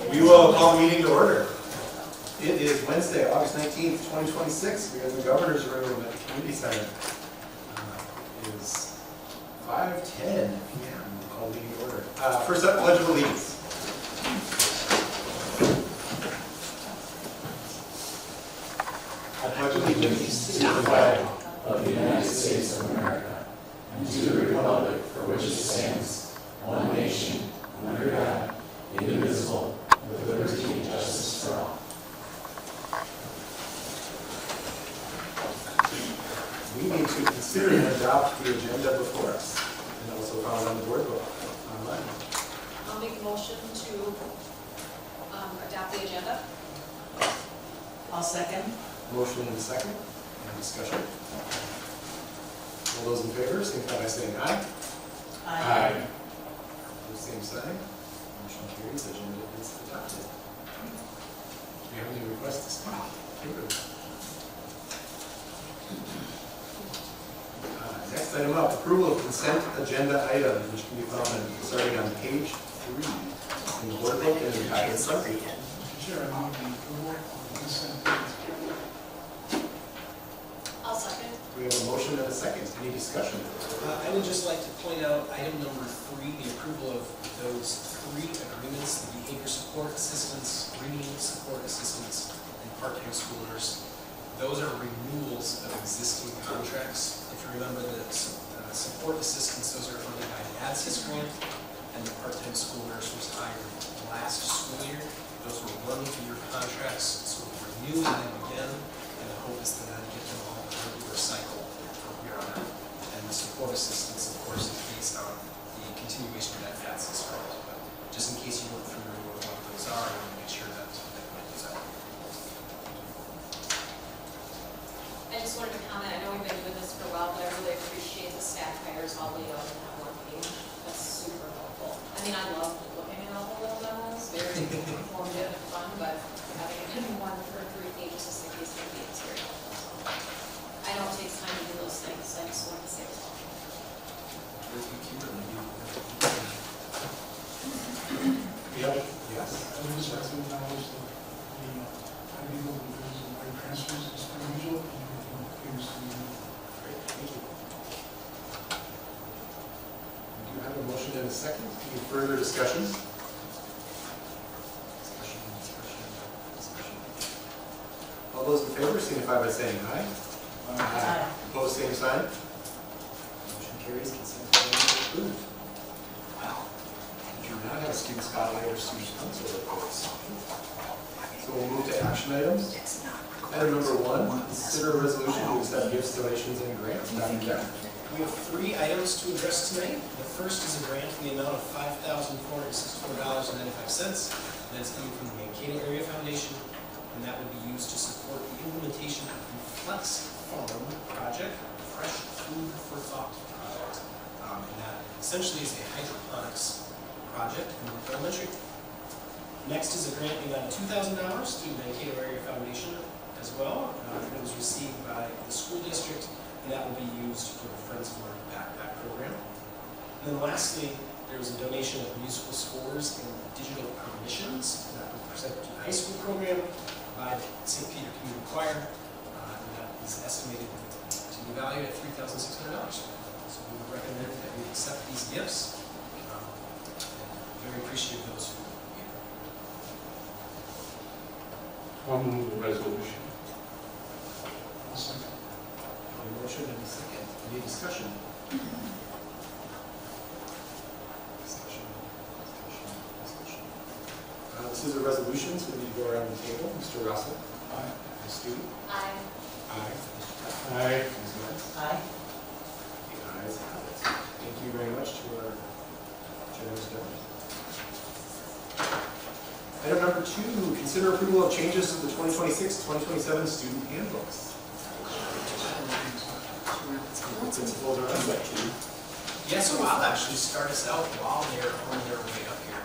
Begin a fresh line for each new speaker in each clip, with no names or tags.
We will call the meeting to order. It is Wednesday, August 19th, 2026. We are in the governor's room at the community center. It is 5:10 p.m. We'll call the meeting to order. First up, Pledge of Allegiance. I pledge allegiance to the flag
of the United States of America and to the republic for which it stands, one nation, under God, indivisible, with liberty and justice for all.
We need to consider and adopt the agenda before us, and also found on the board book online.
I'll make a motion to adopt the agenda.
I'll second.
Motion and a second. Any discussion? All those in favor, signify by saying aye.
Aye.
Opposed, same sign. Motion carries. Agenda is adopted. Do we have any requests to speak? Next item up, approval of consent agenda items, which can be found starting on page 3 in the board book and in packet.
Chair, I move the approval of the consent agenda.
I'll second.
We have a motion and a second. Any discussion?
I would just like to point out item number 3, the approval of those 3 agreements, the behavior support assistance, reading support assistance, and part-time school nurse. Those are renewals of existing contracts. If you remember the support assistance, those are funded by an ADSIS grant, and the part-time school nurse was hired last school year. Those were run through your contracts, so we're renewing them again, and the hope is to then get them all into a cycle from here on out. And the support assistance, of course, is based on the continuation of that ADSIS grant. But just in case you weren't familiar with what those are, I want to make sure that they point those out.
I just wanted to comment, I know we've been doing this for a while, but I really appreciate the staff hires all laid out in that one page. That's super helpful. I mean, I love looking at all the little memos, very informative and fun, but having it in one for 3 pages just in case somebody is very helpful. I know it takes time to do those things, so I just wanted to say it.
Yes.
I would just like to acknowledge the highly level of wire transfers is unusual and everything appears to be
Great, thank you. We do have a motion and a second. Any further discussion? All those in favor signify by saying aye.
Aye.
Opposed, same sign. Motion carries. Consent agenda is approved. Wow. We do not have a student spotlight or student council reports. So we'll move to action items. Item number 1, consider a resolution to accept gifts, donations, and grants. Dr. Jeff.
We have 3 items to address tonight. The first is a grant in the amount of $5,464.95, and it's coming from the Mankato Area Foundation, and that would be used to support the implementation of the Flex Farm project, Fresh Food for Thought project. And that essentially is a hydroponics project in North Elementary. Next is a grant in the amount of $2,000 to the Mankato Area Foundation as well. It was received by the school district, and that will be used for the Friends of Learning Backpack program. And then lastly, there was a donation of musical scores and digital permissions that was presented to the high school program by St. Peter Community Choir, and that is estimated to be valued at $3,600. So we would recommend that we accept these gifts. Very appreciative of those who gave.
I'll move the resolution.
I'll second.
A motion and a second. Any discussion? Discussion. This is a resolution, so we need to go around the table. Mr. Russell?
Aye.
Ms. Studi?
Aye.
Aye.
Aye.
Ms. Lance?
Aye.
The ayes have it. Thank you very much to our generous donors. Item number 2, consider approval of changes to the 2026-2027 student handbooks. Principals are on that too.
Yeah, so I'll actually start us out while they're on their way up here.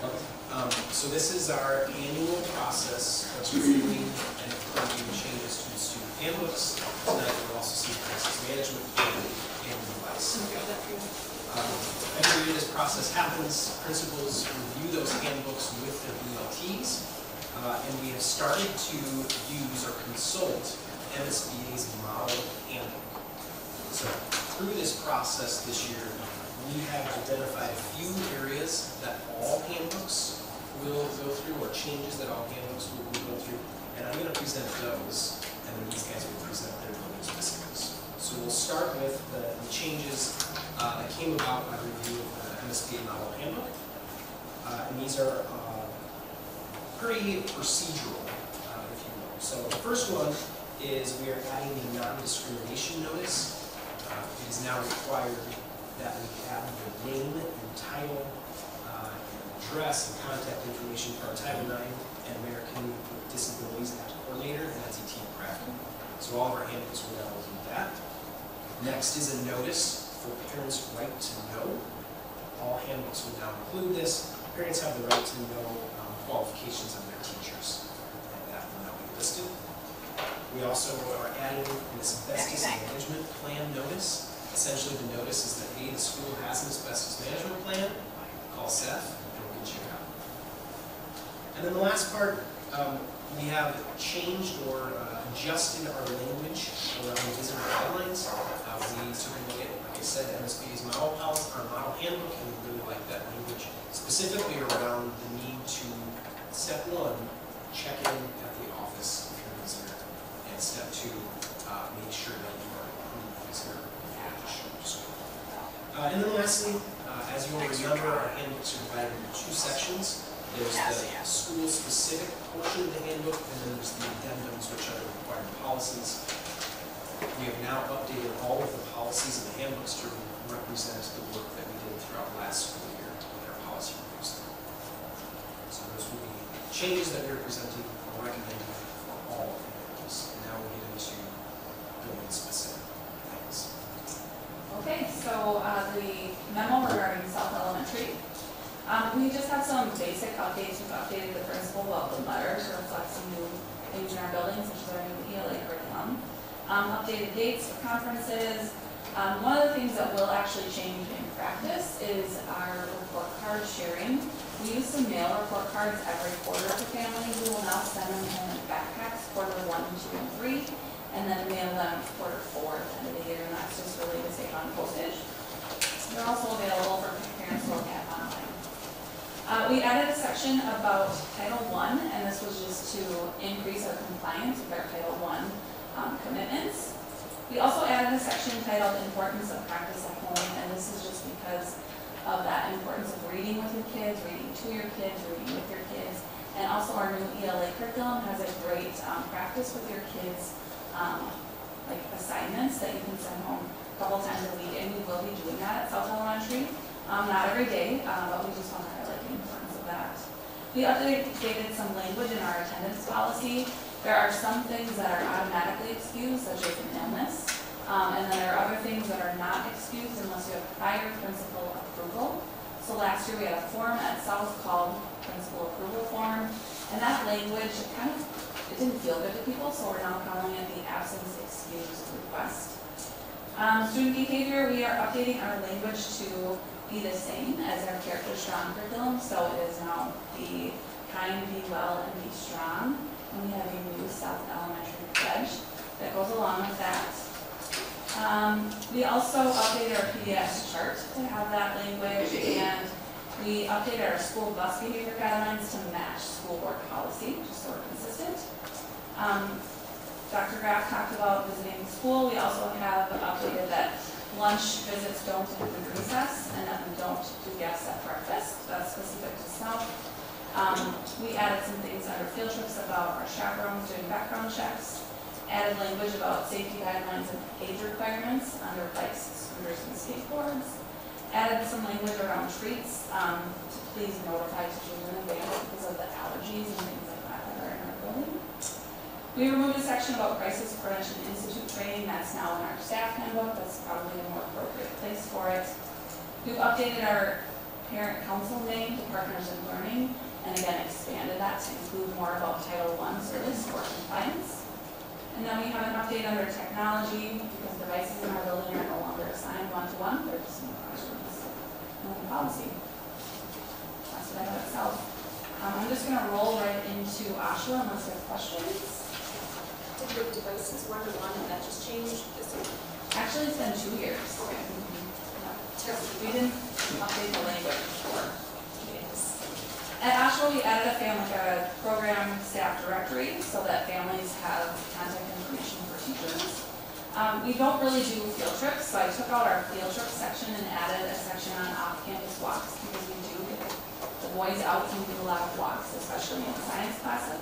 So this is our annual process of reviewing and approving changes to the student handbooks. Tonight we'll also see crisis management and device. Every year this process happens, principals review those handbooks with their ELTs, and we have started to use or consult MSBA's model handbook. So through this process this year, we have identified a few areas that all handbooks will go through, or changes that all handbooks will go through, and I'm going to present those, and then these guys will present their building specifics. So we'll start with the changes that came about by review of the MSBA model handbook, and these are pretty procedural, if you will. So the first one is we are adding a non-discrimination notice. It is now required that we have the name and title, address and contact information for our Title IX and American with Disabilities Act coordinator, and that's E.T. Crafton. So all of our handbooks will now include that. Next is a notice for parents' right to know. All handbooks will now include this. Parents have the right to know qualifications of their teachers, and that will now be listed. We also are adding an asbestos management plan notice. Essentially, the notice is that, hey, the school has an asbestos management plan, call Seth, and we'll get you out. And then the last part, we have changed or adjusted our language around visitor guidelines. We took a look at, like I said, MSBA's model policy, our model handbook, and we really like that language, specifically around the need to, step one, check in at the office if you're a visitor, and step two, make sure that you are a approved visitor if you have to show up to school. And then lastly, as you will remember, our handbooks are divided into two sections. There's the school-specific portion of the handbook, and then there's the addendums, which are the required policies. We have now updated all of the policies in the handbooks to represent the work that we did throughout last school year with our policy reviews. So those will be changes that we're presenting or recommending for all handbooks. And now we'll get into building specific things.
Okay, so the memo regarding South Elementary. We just have some basic updates. We've updated the principal welcome letter to reflect some new things in our buildings, such as our new ELA curriculum. Updated dates for conferences. One of the things that will actually change in practice is our report card sharing. We used to mail report cards every quarter to families. We will now send them in backpacks, quarter 1, 2, and 3, and then mail them quarter 4 at the end of the year, and that's just really to save on postage. They're also available for parents to look at online. We added a section about Title I, and this was just to increase our compliance with our Title I commitments. We also added a section titled Importance of Practice at Home, and this is just because of that importance of reading with your kids, reading to your kids, reading with your kids, and also our new ELA curriculum has a great practice with your kids, like assignments that you can send home a couple times a week, and we will be doing that at South Elementary. Not every day, but we just want to highlight the importance of that. We updated some language in our attendance policy. There are some things that are automatically excused, such as an illness, and then there are other things that are not excused unless you have prior principal approval. So last year we had a form at South called principal approval form, and that language it didn't feel good to people, so we're now calling it the absence excused request. Student behavior, we are updating our language to be the same as our Character Strong curriculum, so it is now be kind, be well, and be strong. And we have a new South Elementary pledge that goes along with that. We also updated our PBS chart to have that language, and we updated our school bus behavior guidelines to match school board policy, just so we're consistent. Dr. Graff talked about visiting the school. We also have updated that lunch visits don't include recess, and that we don't do guests at breakfast. That's specific to South. We added some things under field trips about our chaperones doing background checks, added language about safety guidelines and age requirements under bikes, scooters, and skateboards, added some language around treats to please notify teachers in advance because of the allergies and things like that that are in our building. We removed a section about Crisis Prevention Institute training. That's now in our staff handbook. That's probably a more appropriate place for it. We've updated our parent council name to Partners in Learning, and again expanded that to include more about Title I service for compliance. And then we have an update under technology because devices in our building are no longer assigned one-to-one. They're just in the classrooms. And then policy. That's what I got itself. I'm just gonna roll right into Ashla unless you have questions.
Did the devices run one that just changed this year?
Actually, it's been 2 years. We didn't update the language before. At Asheville, we added a program staff directory so that families have contact information for teachers. We don't really do field trips, so I took out our field trip section and added a section on off-campus walks because we do get the boys out and do a lot of walks, especially in science classes.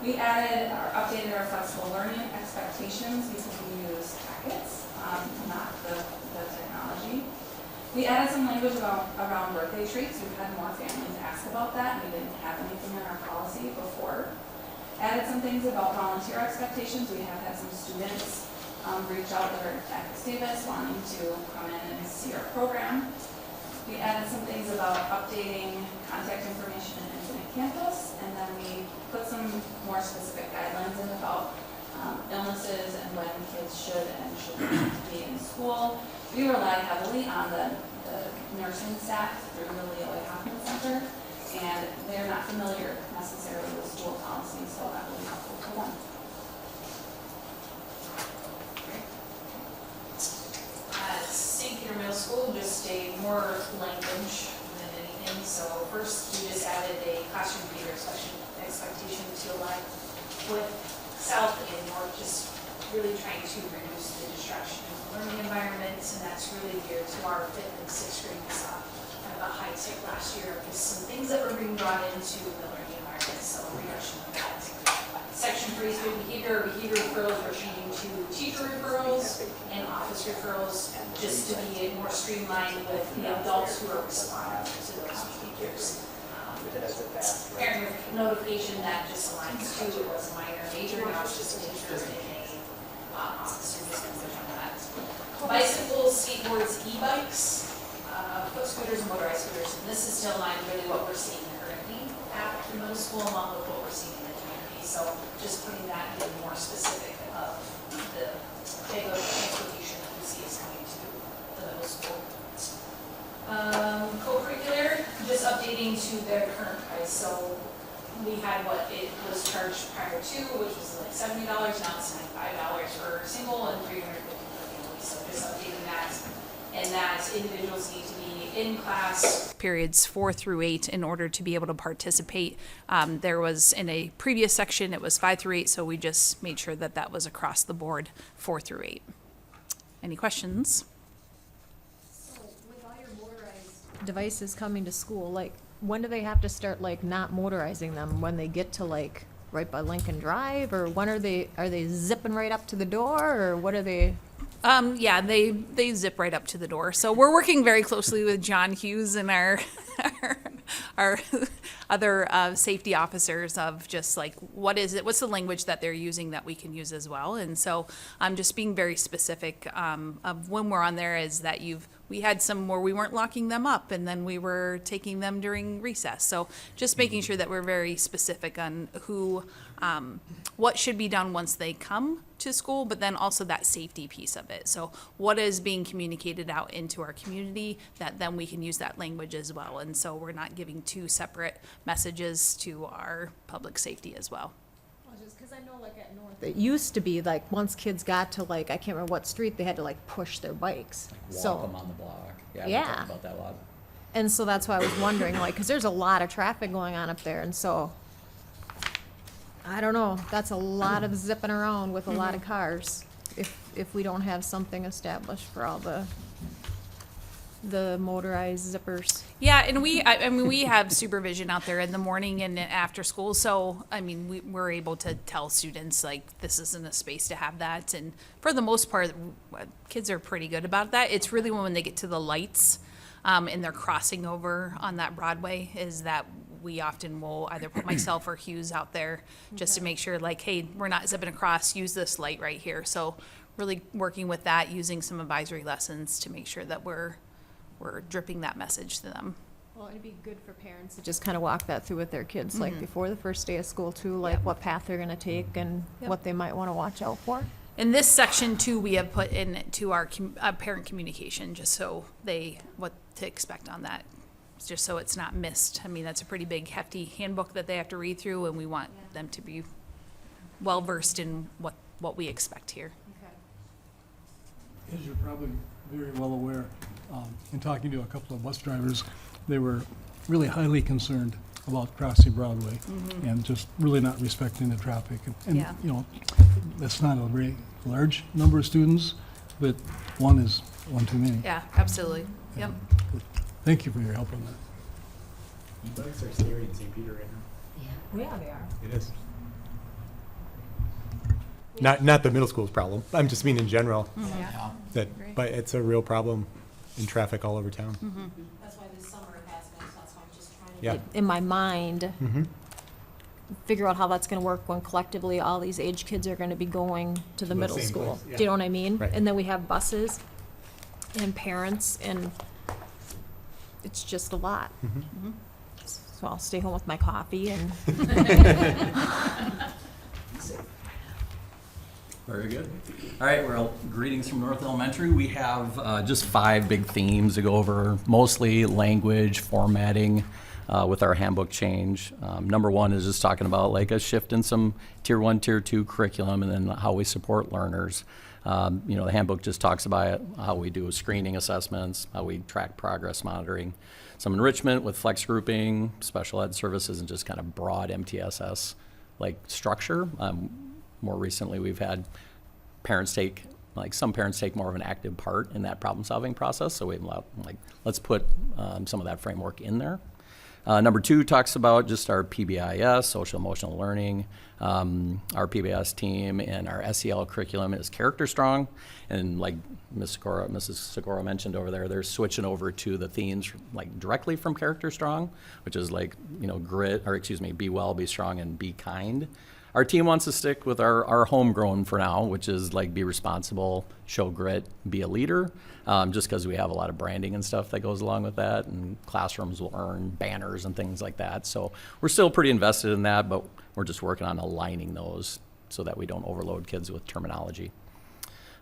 We updated our flexible learning expectations because we use packets, not the technology. We added some language around birthday treats. We've had more families ask about that, and we didn't have anything in our policy before. Added some things about volunteer expectations. We have had some students reach out that are at Davis wanting to come in and see our program. We added some things about updating contact information in Infinite Campus, and then we put some more specific guidelines in about illnesses and when kids should and shouldn't be in school. We rely heavily on the nursing staff through the Leo A. Hoffman Center, and they're not familiar necessarily with school policy, so that will be helpful for them.
At St. Peter Middle School, just a more language than anything. So first, we just added a classroom behavior expectation to align with South and North, just really trying to reduce the distraction in the learning environment, and that's really geared to our 5th and 6th grade. We saw kind of a high tick last year with some things that were being brought into the learning environment, so reduction of that. Section 3 is good behavior. Behavior referrals are changing to teacher referrals and office referrals, just to be more streamlined with the adults who are responding to those behaviors. Parent notification that just aligns to it was minor, major, now it's just major in a officer disposition on that. Bicycles, skateboards, e-bikes, foot scooters, and motorized scooters, and this is still in line really what we're seeing currently at the middle school along with what we're seeing in the community. So just putting that in more specific of the type of transportation that we see is coming to the middle school. Co-curricular, just updating to their current price. So we had what it was charged prior to, which was like $70, now it's $95 for single and $350 for family. So just updating that, and that individuals need to be in class periods 4 through 8 in order to be able to participate. There was in a previous section, it was 5 through 8, so we just made sure that that was across the board, 4 through 8. Any questions?
So with all your motorized devices coming to school, like, when do they have to start, like, not motorizing them? When they get to, like, right by Lincoln Drive? Or when are they zipping right up to the door? Or what are they?
Yeah, they zip right up to the door. So we're working very closely with John Hughes and our other safety officers of just like, what's the language that they're using that we can use as well. And so I'm just being very specific of when we're on there is that we had some where we weren't locking them up and then we were taking them during recess. So just making sure that we're very specific on what should be done once they come to school, but then also that safety piece of it. So what is being communicated out into our community that then we can use that language as well. And so we're not giving two separate messages to our public safety as well.
Well, just because I know, like, at North, it used to be, like, once kids got to, like, I can't remember what street, they had to, like, push their bikes.
Walk them on the block. Yeah, we
Yeah.
talked about that a lot.
And so that's why I was wondering, like, because there's a lot of traffic going on up there, and so, I don't know, that's a lot of zipping around with a lot of cars, if we don't have something established for all the motorized zippers.
Yeah, and I mean, we have supervision out there in the morning and after school, so, I mean, we're able to tell students, like, this isn't a space to have that, and for the most part, kids are pretty good about that. It's really when they get to the lights, and they're crossing over on that Broadway, is that we often will either put myself or Hughes out there just to make sure, like, hey, we're not zipping across, use this light right here. So really working with that, using some advisory lessons to make sure that we're dripping that message to them.
Well, it'd be good for parents to just kind of walk that through with their kids, like, before the first day of school too, like,
Yep.
what path they're gonna take and
Yep.
what they might want to watch out for.
In this section too, we have put in to our parent communication, just so what to expect on that, just so it's not missed. I mean, that's a pretty big hefty handbook that they have to read through, and we want them to be well-versed in what we expect here.
As you're probably very well aware, in talking to a couple of bus drivers, they were really highly concerned about crossing Broadway and just really not respecting the traffic. And
Yeah.
you know, that's not a very large number of students, but one is one too many.
Yeah, absolutely. Yep.
Thank you for your help on that.
E-bikes are scary in St. Peter right now.
Yeah, they are.
It is. Not the middle school's problem. I'm just mean in general.
Agree.
But it's a real problem in traffic all over town.
That's why this summer it has been, so that's why I'm just trying to.
Yeah.
In my mind, figure out how that's gonna work when collectively all these age kids are gonna be going to the
the
middle
same
school.
place, yeah.
Do you know what I mean?
Right.
And then we have buses and parents, and it's just a lot. So I'll stay home with my coffee and
Very good. All right, well, greetings from North Elementary. We have just 5 big themes to go over, mostly language, formatting with our handbook change. Number 1 is just talking about like a shift in some Tier 1, Tier 2 curriculum, and then how we support learners. The handbook just talks about how we do screening assessments, how we track progress monitoring, some enrichment with flex grouping, special ed services, and just kind of broad MTSS like structure. More recently, we've had some parents take more of an active part in that problem-solving process, so we've let's put some of that framework in there. Number 2 talks about just our PBIS, social emotional learning. Our PBIS team and our SEL curriculum is character strong, and like Mrs. Segura mentioned over there, they're switching over to the themes like directly from character strong, which is like, be well, be strong, and be kind. Our team wants to stick with our homegrown for now, which is like be responsible, show grit, be a leader, just because we have a lot of branding and stuff that goes along with that, and classrooms will earn banners and things like that. So we're still pretty invested in that, but we're just working on aligning those so that we don't overload kids with terminology.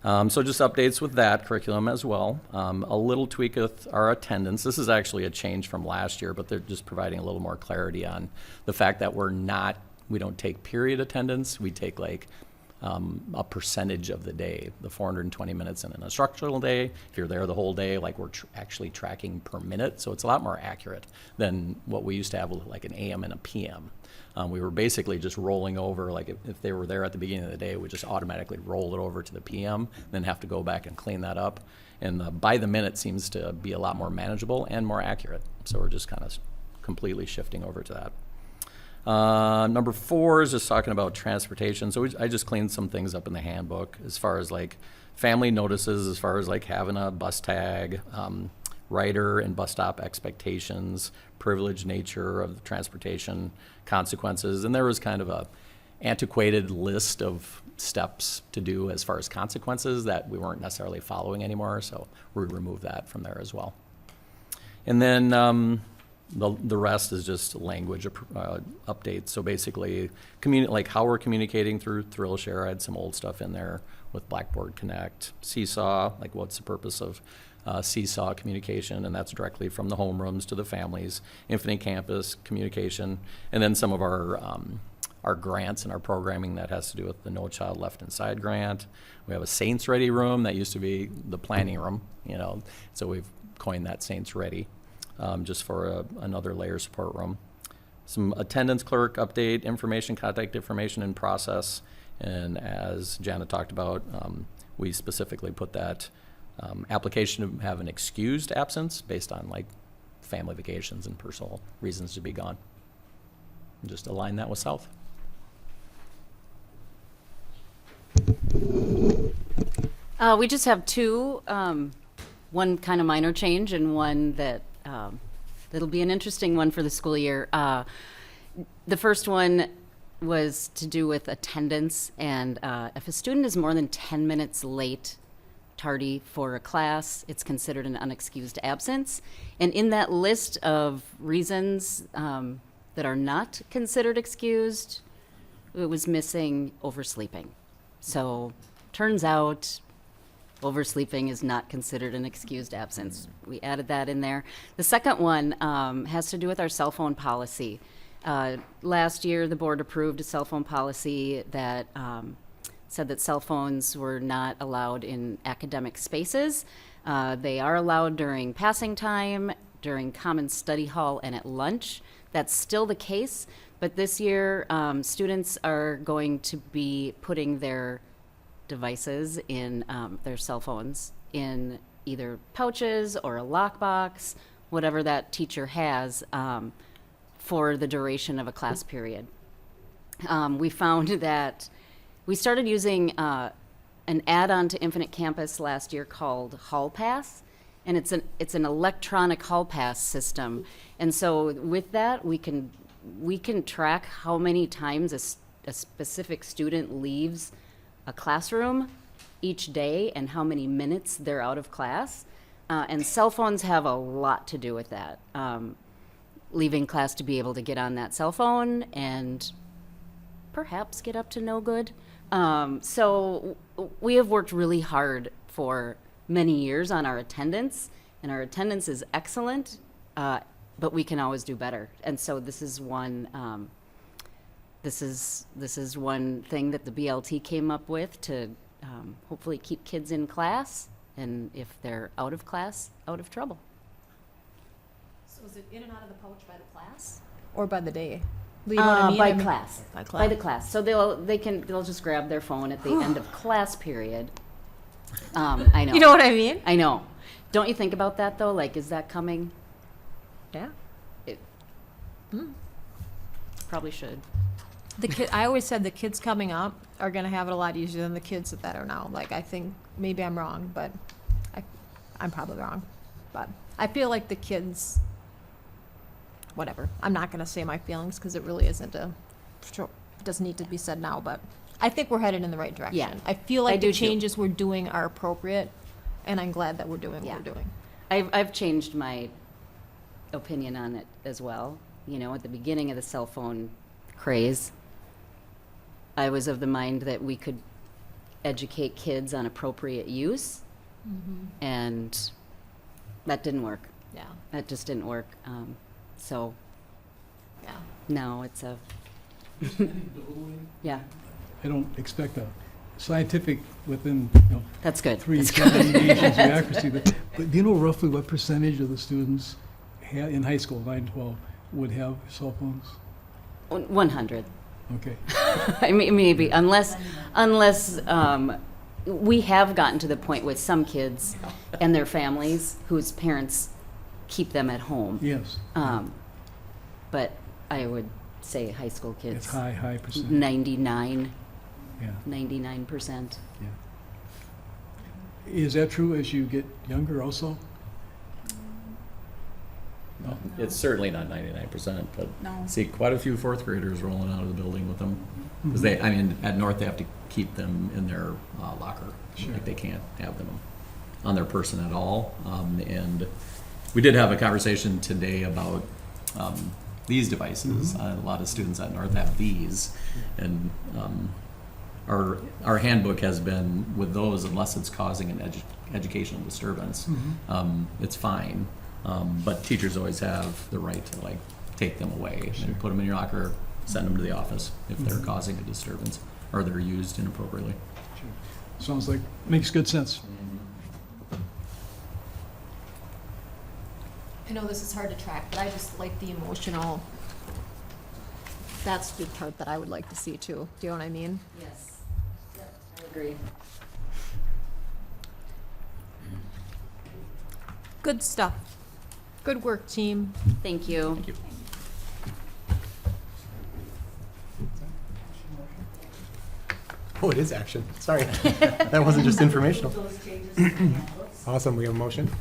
So just updates with that curriculum as well. A little tweak with our attendance. This is actually a change from last year, but they're just providing a little more clarity on the fact that we don't take period attendance. We take a percentage of the day, the 420 minutes in an instructional day. If you're there the whole day, we're actually tracking per minute. So it's a lot more accurate than what we used to have with like an AM and a PM. We were basically just rolling over, if they were there at the beginning of the day, we just automatically roll it over to the PM, then have to go back and clean that up. And the by the minute seems to be a lot more manageable and more accurate. So we're just kind of completely shifting over to that. Number 4 is just talking about transportation. So I just cleaned some things up in the handbook as far as family notices, as far as having a bus tag, rider and bus stop expectations, privileged nature of the transportation consequences. And there was kind of a antiquated list of steps to do as far as consequences that we weren't necessarily following anymore. So we removed that from there as well. And then the rest is just language updates. So basically, how we're communicating through ThrillShare. I had some old stuff in there with Blackboard Connect, Seesaw, what's the purpose of Seesaw communication, and that's directly from the homerooms to the families, Infinite Campus communication, and then some of our grants and our programming that has to do with the No Child Left Inside grant. We have a Saints Ready room that used to be the planning room, so we've coined that Saints Ready. Just for another layer support room. Some attendance clerk update, contact information and process. And as Janet talked about, we specifically put that application to have an excused absence based on family vacations and personal reasons to be gone. And just align that with South.
We just have 2, one kind of minor change and one that'll be an interesting one for the school year. The first one was to do with attendance, and if a student is more than 10 minutes late, tardy for a class, it's considered an unexcused absence. And in that list of reasons that are not considered excused, it was missing oversleeping. So Turns out, oversleeping is not considered an excused absence. We added that in there. The second one has to do with our cell phone policy. Last year, the board approved a cell phone policy that said that cell phones were not allowed in academic spaces. They are allowed during passing time, during common study hall, and at lunch. That's still the case, but this year, students are going to be putting their devices in their cell phones in either pouches or a lockbox, whatever that teacher has, for the duration of a class period. We found that we started using an add-on to Infinite Campus last year called Hall Pass, and it's an electronic Hall Pass system. And so with that, we can track how many times a specific student leaves a classroom each day and how many minutes they're out of class. And cell phones have a lot to do with that. Leaving class to be able to get on that cell phone and perhaps get up to no good. So we have worked really hard for many years on our attendance, and our attendance is excellent, but we can always do better. And so this is one this is one thing that the BLT came up with to hopefully keep kids in class, and if they're out of class, out of trouble.
So is it in and out of the pouch by the class? Or by the day? You know what I mean?
By
I mean-
class.
By
By the
class.
class. So they'll just grab their phone at the end of class period. I know.
You know what I mean?
I know. Don't you think about that though? Like, is that coming?
Yeah.
It probably should.
I always said the kids coming up are gonna have it a lot easier than the kids that are now. Like, I think, maybe I'm wrong, but I'm probably wrong. But I feel like the kids, whatever, I'm not gonna say my feelings, because it really isn't it doesn't need to be said now, but I think we're headed in the right direction.
Yeah,
I feel
I
like
do
the
too.
changes we're doing are appropriate, and I'm glad that we're doing what we're doing.
I've changed my opinion on it as well. You know, at the beginning of the cell phone craze, I was of the mind that we could educate kids on appropriate use, and that didn't work.
Yeah,
That just didn't work. So
yeah.
now it's a, yeah,
I don't expect a scientific within,
that's good.
three
That's good.
examinations of accuracy, but do you know roughly what percentage of the students in high school, 9 and 12, would have cell phones?
100.
Okay.
I mean, maybe, unless we have gotten to the point with some kids and their families whose parents keep them at home.
Yes.
But I would say high school kids.
It's high percentage.
99%.
Yeah.
99%.
Is that true as you get younger also? No.
It's certainly not 99%, but
No.
see quite a few fourth graders rolling out of the building with them. Because at North, they have to keep them in their locker.
Sure.
Like, they can't have them on their person at all. And we did have a conversation today about these devices. A lot of students at North have these. And our handbook has been with those, unless it's causing an educational disturbance, it's fine. But teachers always have the right to take them away and put them in your locker, send them to the office if they're causing a disturbance or they're used inappropriately.
Sure. Sounds like, makes good sense.
I know this is hard to track, but I just like the emotional, that's the part that I would like to see too. Do you know what I mean?
Yes. I agree.
Good stuff. Good work, team.
Thank you.
Thank you.
Oh, it is action. Sorry. That wasn't just informational. Awesome. We have a motion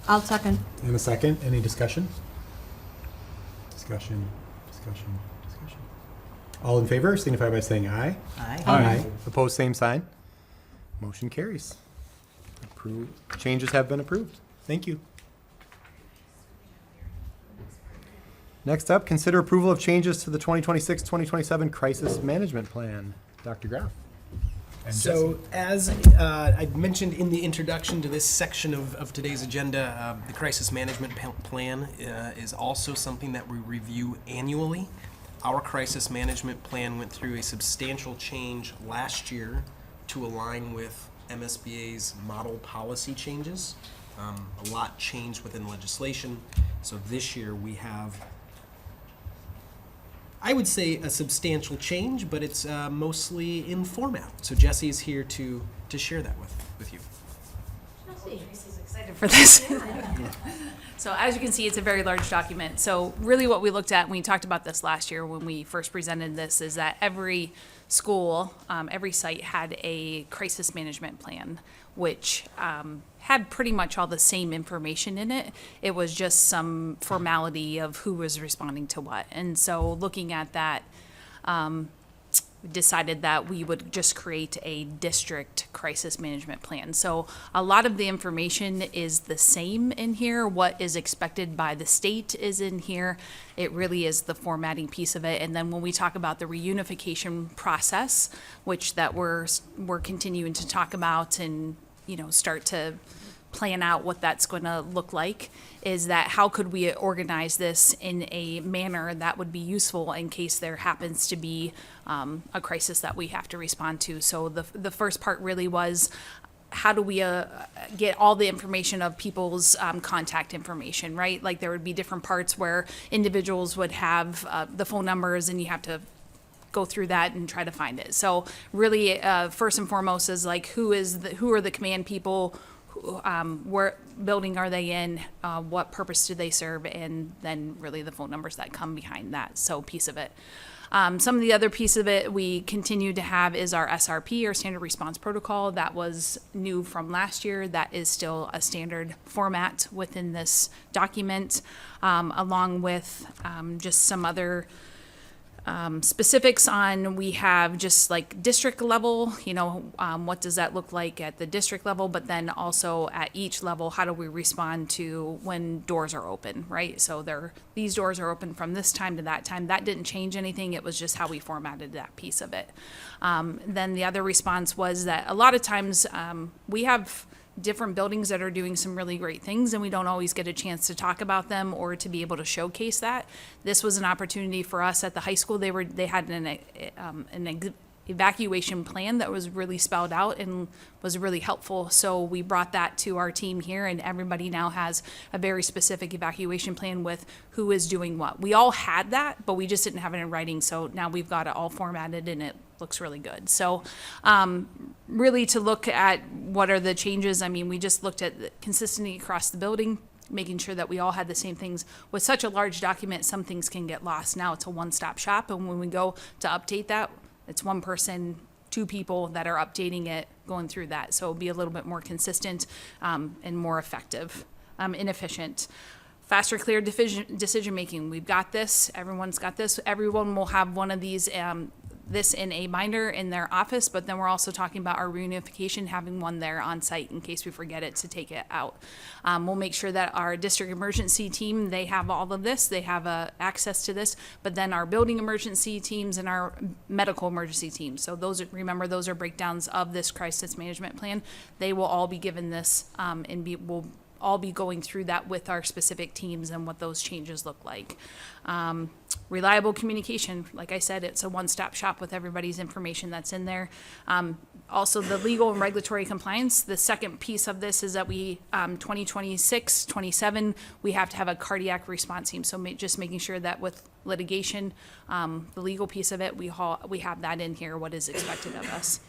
I'll second.
and a second. Any discussion? Discussion. All in favor signify by saying aye.
Aye.
Opposed, same sign. Motion carries. Changes have been approved. Thank you. Next up, consider approval of changes to the 2026-2027 Crisis Management Plan. Dr. Graff. And
So as I mentioned in the introduction to this section of today's agenda, the crisis management plan is also something that we review annually. Our crisis management plan went through a substantial change last year to align with MSBA's model policy changes. A lot changed within legislation. So this year we have, I would say, a substantial change, but it's mostly in format. So Jesse is here to share that with you.
Tracy's excited for this. So as you can see, it's a very large document. So really what we looked at, and we talked about this last year when we first presented this, is that every school, every site had a crisis management plan, which had pretty much all the same information in it. It was just some formality of who was responding to what. And so looking at that, we decided that we would just create a district crisis management plan. So a lot of the information is the same in here. What is expected by the state is in here. It really is the formatting piece of it. And then when we talk about the reunification process, which that we're continuing to talk about and, you know, start to plan out what that's going to look like, is that how could we organize this in a manner that would be useful in case there happens to be a crisis that we have to respond to. So the first part really was, how do we get all the information of people's contact information, right? Like there would be different parts where individuals would have the phone numbers and you have to go through that and try to find it. So really, first and foremost is like, who are the command people? What building are they in? What purpose do they serve? And then really the phone numbers that come behind that. So piece of it. Some of the other piece of it we continue to have is our SRP, or standard response protocol. That was new from last year. That is still a standard format within this document, along with just some other specifics on, we have just like district level, you know, what does that look like at the district level, but then also at each level, how do we respond to when doors are open, right? So these doors are open from this time to that time. That didn't change anything. It was just how we formatted that piece of it. Then the other response was that a lot of times we have different buildings that are doing some really great things, and we don't always get a chance to talk about them or to be able to showcase that. This was an opportunity for us at the high school. They had an evacuation plan that was really spelled out and was really helpful. So we brought that to our team here, and everybody now has a very specific evacuation plan with who is doing what. We all had that, but we just didn't have it in writing. So now we've got it all formatted and it looks really good. So really to look at what are the changes, I mean, we just looked at the consistency across the building, making sure that we all had the same things. With such a large document, some things can get lost. Now it's a one-stop shop, and when we go to update that, it's one person, two people that are updating it, going through that. So it'll be a little bit more consistent and more effective and efficient. Faster, clear decision-making. We've got this. Everyone's got this. Everyone will have one of these, this in a binder in their office, but then we're also talking about our reunification, having one there on site in case we forget it to take it out. We'll make sure that our district emergency team, they have all of this, they have access to this, but then our building emergency teams and our medical emergency teams. So remember, those are breakdowns of this crisis management plan. They will all be given this we'll all be going through that with our specific teams and what those changes look like. Reliable communication, like I said, it's a one-stop shop with everybody's information that's in there. Also, the legal and regulatory compliance, the second piece of this is that we, 2026, 27, we have to have a cardiac response team. So just making sure that with litigation, the legal piece of it, we have that in here, what is expected of us.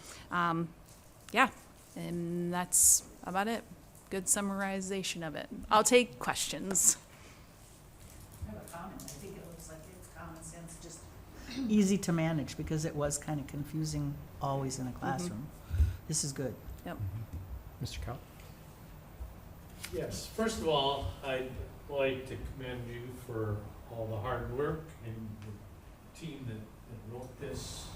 Yeah, and that's about it. Good summarization of it. I'll take questions.
I have a comment. I think it looks like it's common sense, just easy to manage, because it was kind of confusing always in a classroom. This is good.
Yep.
Mr. Cow?
Yes, first of all, I'd like to commend you for all the hard work and the team that wrote this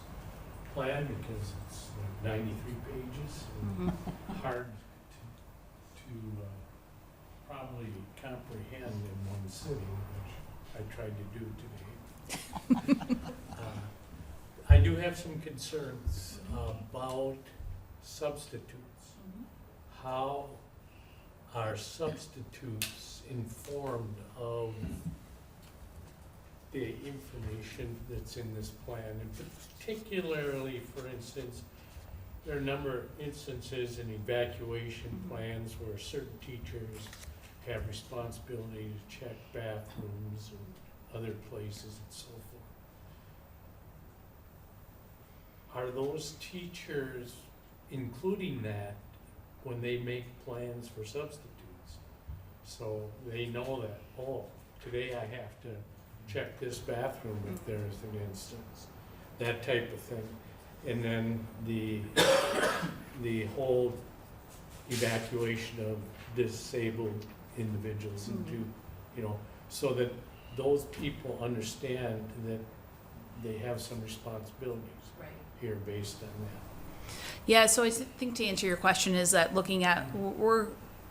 plan, because it's like 93 pages and hard to probably comprehend in one sitting, which I tried to do today. I do do have some concerns about substitutes. How are substitutes informed of the information that's in this plan? And particularly, for instance, there are a number of instances in evacuation plans where certain teachers have responsibility to check bathrooms or other places and so forth. Are those teachers including that when they make plans for substitutes? So they know that, oh, today I have to check this bathroom if there's an instance, that type of thing. And then the whole evacuation of disabled individuals into, you know, so that those people understand that they have some responsibilities here based on that.
Yeah, so I think to answer your question is that looking at,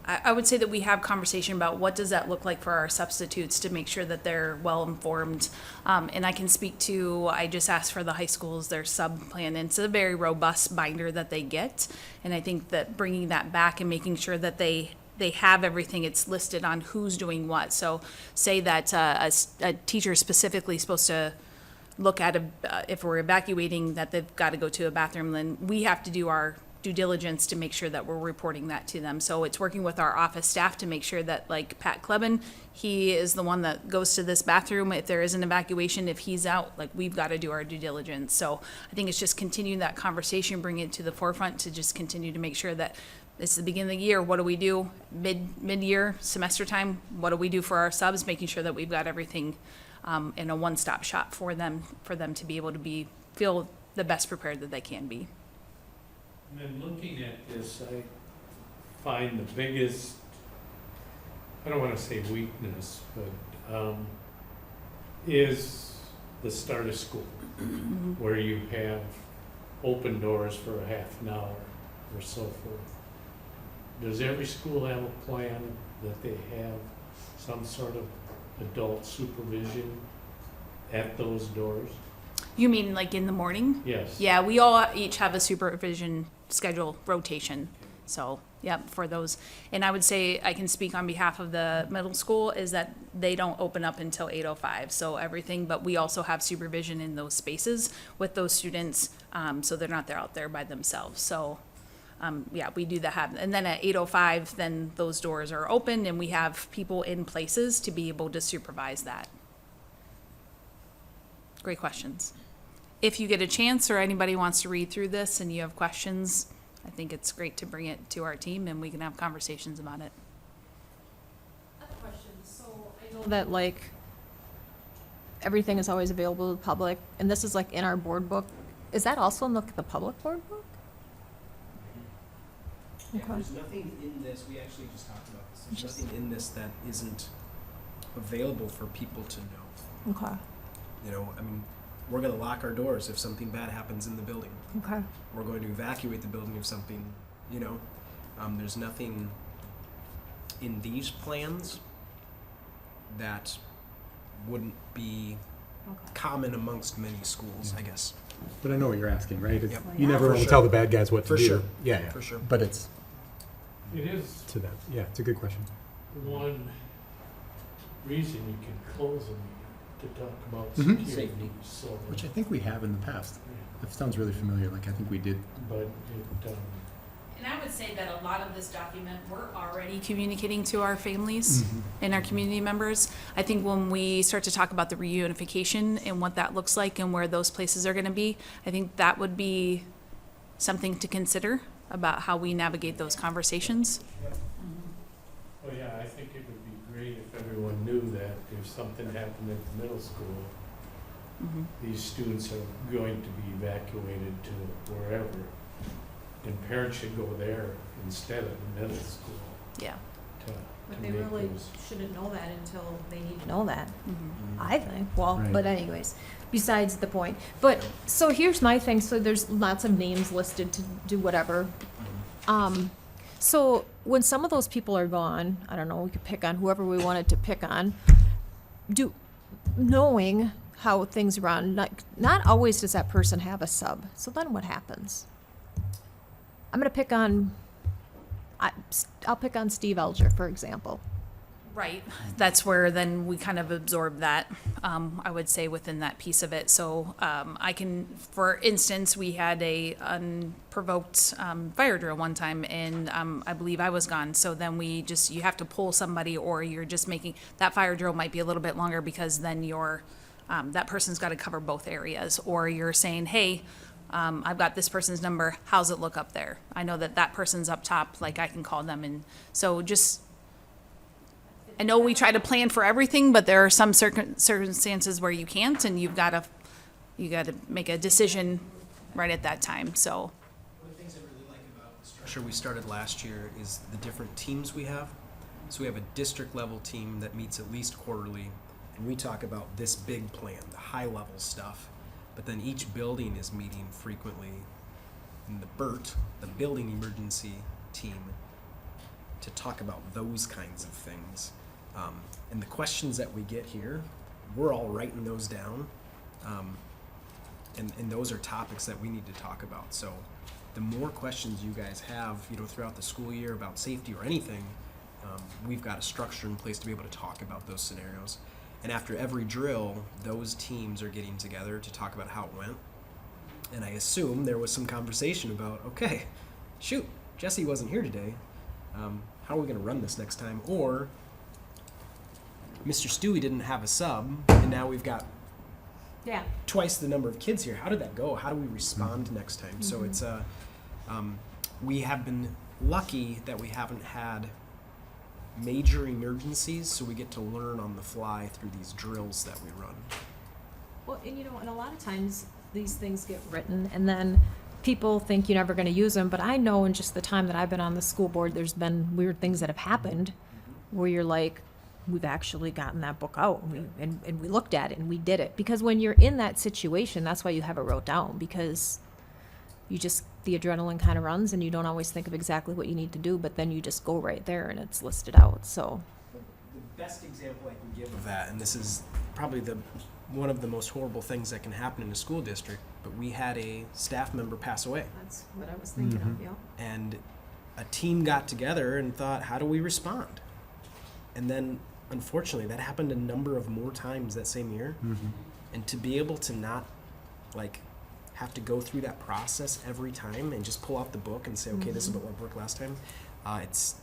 I would say that we have conversation about what does that look like for our substitutes to make sure that they're well informed. And I can speak to, I just asked for the high schools, their sub plan, and it's a very robust binder that they get. And I think that bringing that back and making sure that they have everything, it's listed on who's doing what. So say that a teacher is specifically supposed to look at if we're evacuating that they've got to go to a bathroom, then we have to do our due diligence to make sure that we're reporting that to them. So it's working with our office staff to make sure that, like Pat Kleben, he is the one that goes to this bathroom. If there is an evacuation, if he's out, like we've got to do our due diligence. So I think it's just continuing that conversation, bring it to the forefront to just continue to make sure that it's the beginning of the year. What do we do mid-year semester time? What do we do for our subs? Making sure that we've got everything in a one-stop shop for them to be able to feel the best prepared that they can be.
And then looking at this, I find the biggest, I don't want to say weakness, but is the start of school, where you have open doors for a half an hour or so forth. Does every school have a plan that they have some sort of adult supervision at those doors?
You mean like in the morning?
Yes.
Yeah, we all each have a supervision schedule rotation. So, yep, for those. And I would say I can speak on behalf of the middle school is that they don't open up until 8:05. So everything, but we also have supervision in those spaces with those students, so they're not out there by themselves. So, yeah, we do have. And then at 8:05, then those doors are open and we have people in places to be able to supervise that. Great questions. If you get a chance or anybody wants to read through this and you have questions, I think it's great to bring it to our team and we can have conversations about it.
I have a question. So I know that like everything is always available to the public, and this is like in our board book. Is that also in the public board book?
Yeah, there's nothing in this, we actually just talked about this, there's nothing in this that isn't available for people to know.
Okay.
You know, I mean, we're gonna lock our doors if something bad happens in the building.
Okay.
We're going to evacuate the building if something, you know, there's nothing in these plans that wouldn't be common amongst many schools, I guess.
But I know what you're asking, right? It's,
Yep.
you never
For
want to
sure.
tell the bad guys what to
For
do.
sure.
Yeah, yeah.
For sure.
But it's
It is
to them. Yeah, it's a good question.
one reason you can close a meeting to talk about
Mhm.
security.
Safety.
So,
Which I think we have in the past.
yeah,
That sounds really familiar. Like I think we did.
but it,
And I would say that a lot of this document, we're already communicating to our families and our community members. I think when we start to talk about the reunification and what that looks like and where those places are gonna be, I think that would be something to consider about how we navigate those conversations.
well, yeah, I think it would be great if everyone knew that if something happened at the middle school, these students are going to be evacuated to wherever. And parents should go there instead of the middle school
Yeah.
to
But they
make
really
those.
shouldn't know that until they need to know that. I think. Well,
Right.
but anyways, besides the point. But so here's my thing. So there's lots of names listed to do whatever. So when some of those people are gone, I don't know, we could pick on whoever we wanted to pick on. Knowing how things run, like, not always does that person have a sub. So then what happens? I'm gonna pick on, I'll pick on Steve Elger, for example.
Right, that's where then we kind of absorb that, I would say, within that piece of it. So I can, for instance, we had a unprovoked fire drill one time, and I believe I was gone. So then we just, you have to pull somebody, or you're just making, that fire drill might be a little bit longer because then you're, that person's got to cover both areas. Or you're saying, hey, I've got this person's number, how's it look up there? I know that that person's up top, like I can call them. And so just, I know we try to plan for everything, but there are some circumstances where you can't, and you gotta make a decision right at that time, so.
One of the things I really like about the structure we started last year is the different teams we have. So we have a district level team that meets at least quarterly, and we talk about this big plan, the high level stuff. But then each building is meeting frequently, and the BERT, the building emergency team, to talk about those kinds of things. And the questions that we get here, we're all writing those down. And those are topics that we need to talk about. So the more questions you guys have, throughout the school year about safety or anything, we've got a structure in place to be able to talk about those scenarios. And after every drill, those teams are getting together to talk about how it went. And I assume there was some conversation about, okay, shoot, Jesse wasn't here today. How are we going to run this next time? Or Mr. Stewie didn't have a sub, and now we've got twice the number of kids here. How did that go? How do we respond next time? So it's we have been lucky that we haven't had major emergencies, so we get to learn on the fly through these drills that we run.
Well, and a lot of times these things get written, and then people think you're never going to use them, but I know in just the time that I've been on the school board, there's been weird things that have happened where you're like, we've actually gotten that book out, and we looked at it, and we did it. Because when you're in that situation, that's why you have it wrote down, because you just, the adrenaline kind of runs, and you don't always think of exactly what you need to do, but then you just go right there, and it's listed out, so.
The best example I can give of that, and this is probably one of the most horrible things that can happen in a school district, but we had a staff member pass away.
That's what I was thinking of, yeah.
And a team got together and thought, how do we respond? And then, unfortunately, that happened a number of more times that same year. And to be able to not, have to go through that process every time and just pull out the book and say, okay, this is what worked last time, it's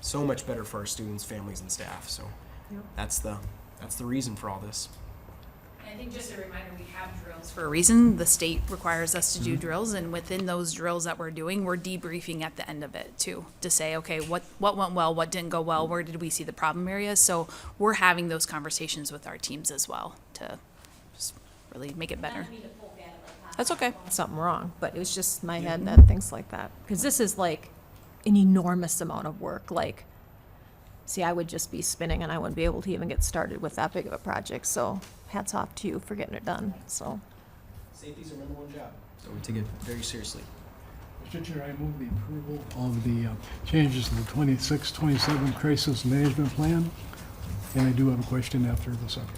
so much better for our students, families, and staff. So that's the reason for all this.
I think just a reminder, we have drills for a reason. The state requires us to do drills, and within those drills that we're doing, we're debriefing at the end of it too, to say, okay, what went well, what didn't go well, where did we see the problem areas? So we're having those conversations with our teams as well to just really make it better. That's okay.
Something wrong, but it was just my head that thinks like that. Because this is like an enormous amount of work. See, I would just be spinning, and I wouldn't be able to even get started with that big of a project. So hats off to you for getting it done. So
Safety's our number one job, so we take it very seriously.
Mr. Chair, I move the approval of the changes to the 26-27 crisis management plan. And I do have a question after the second.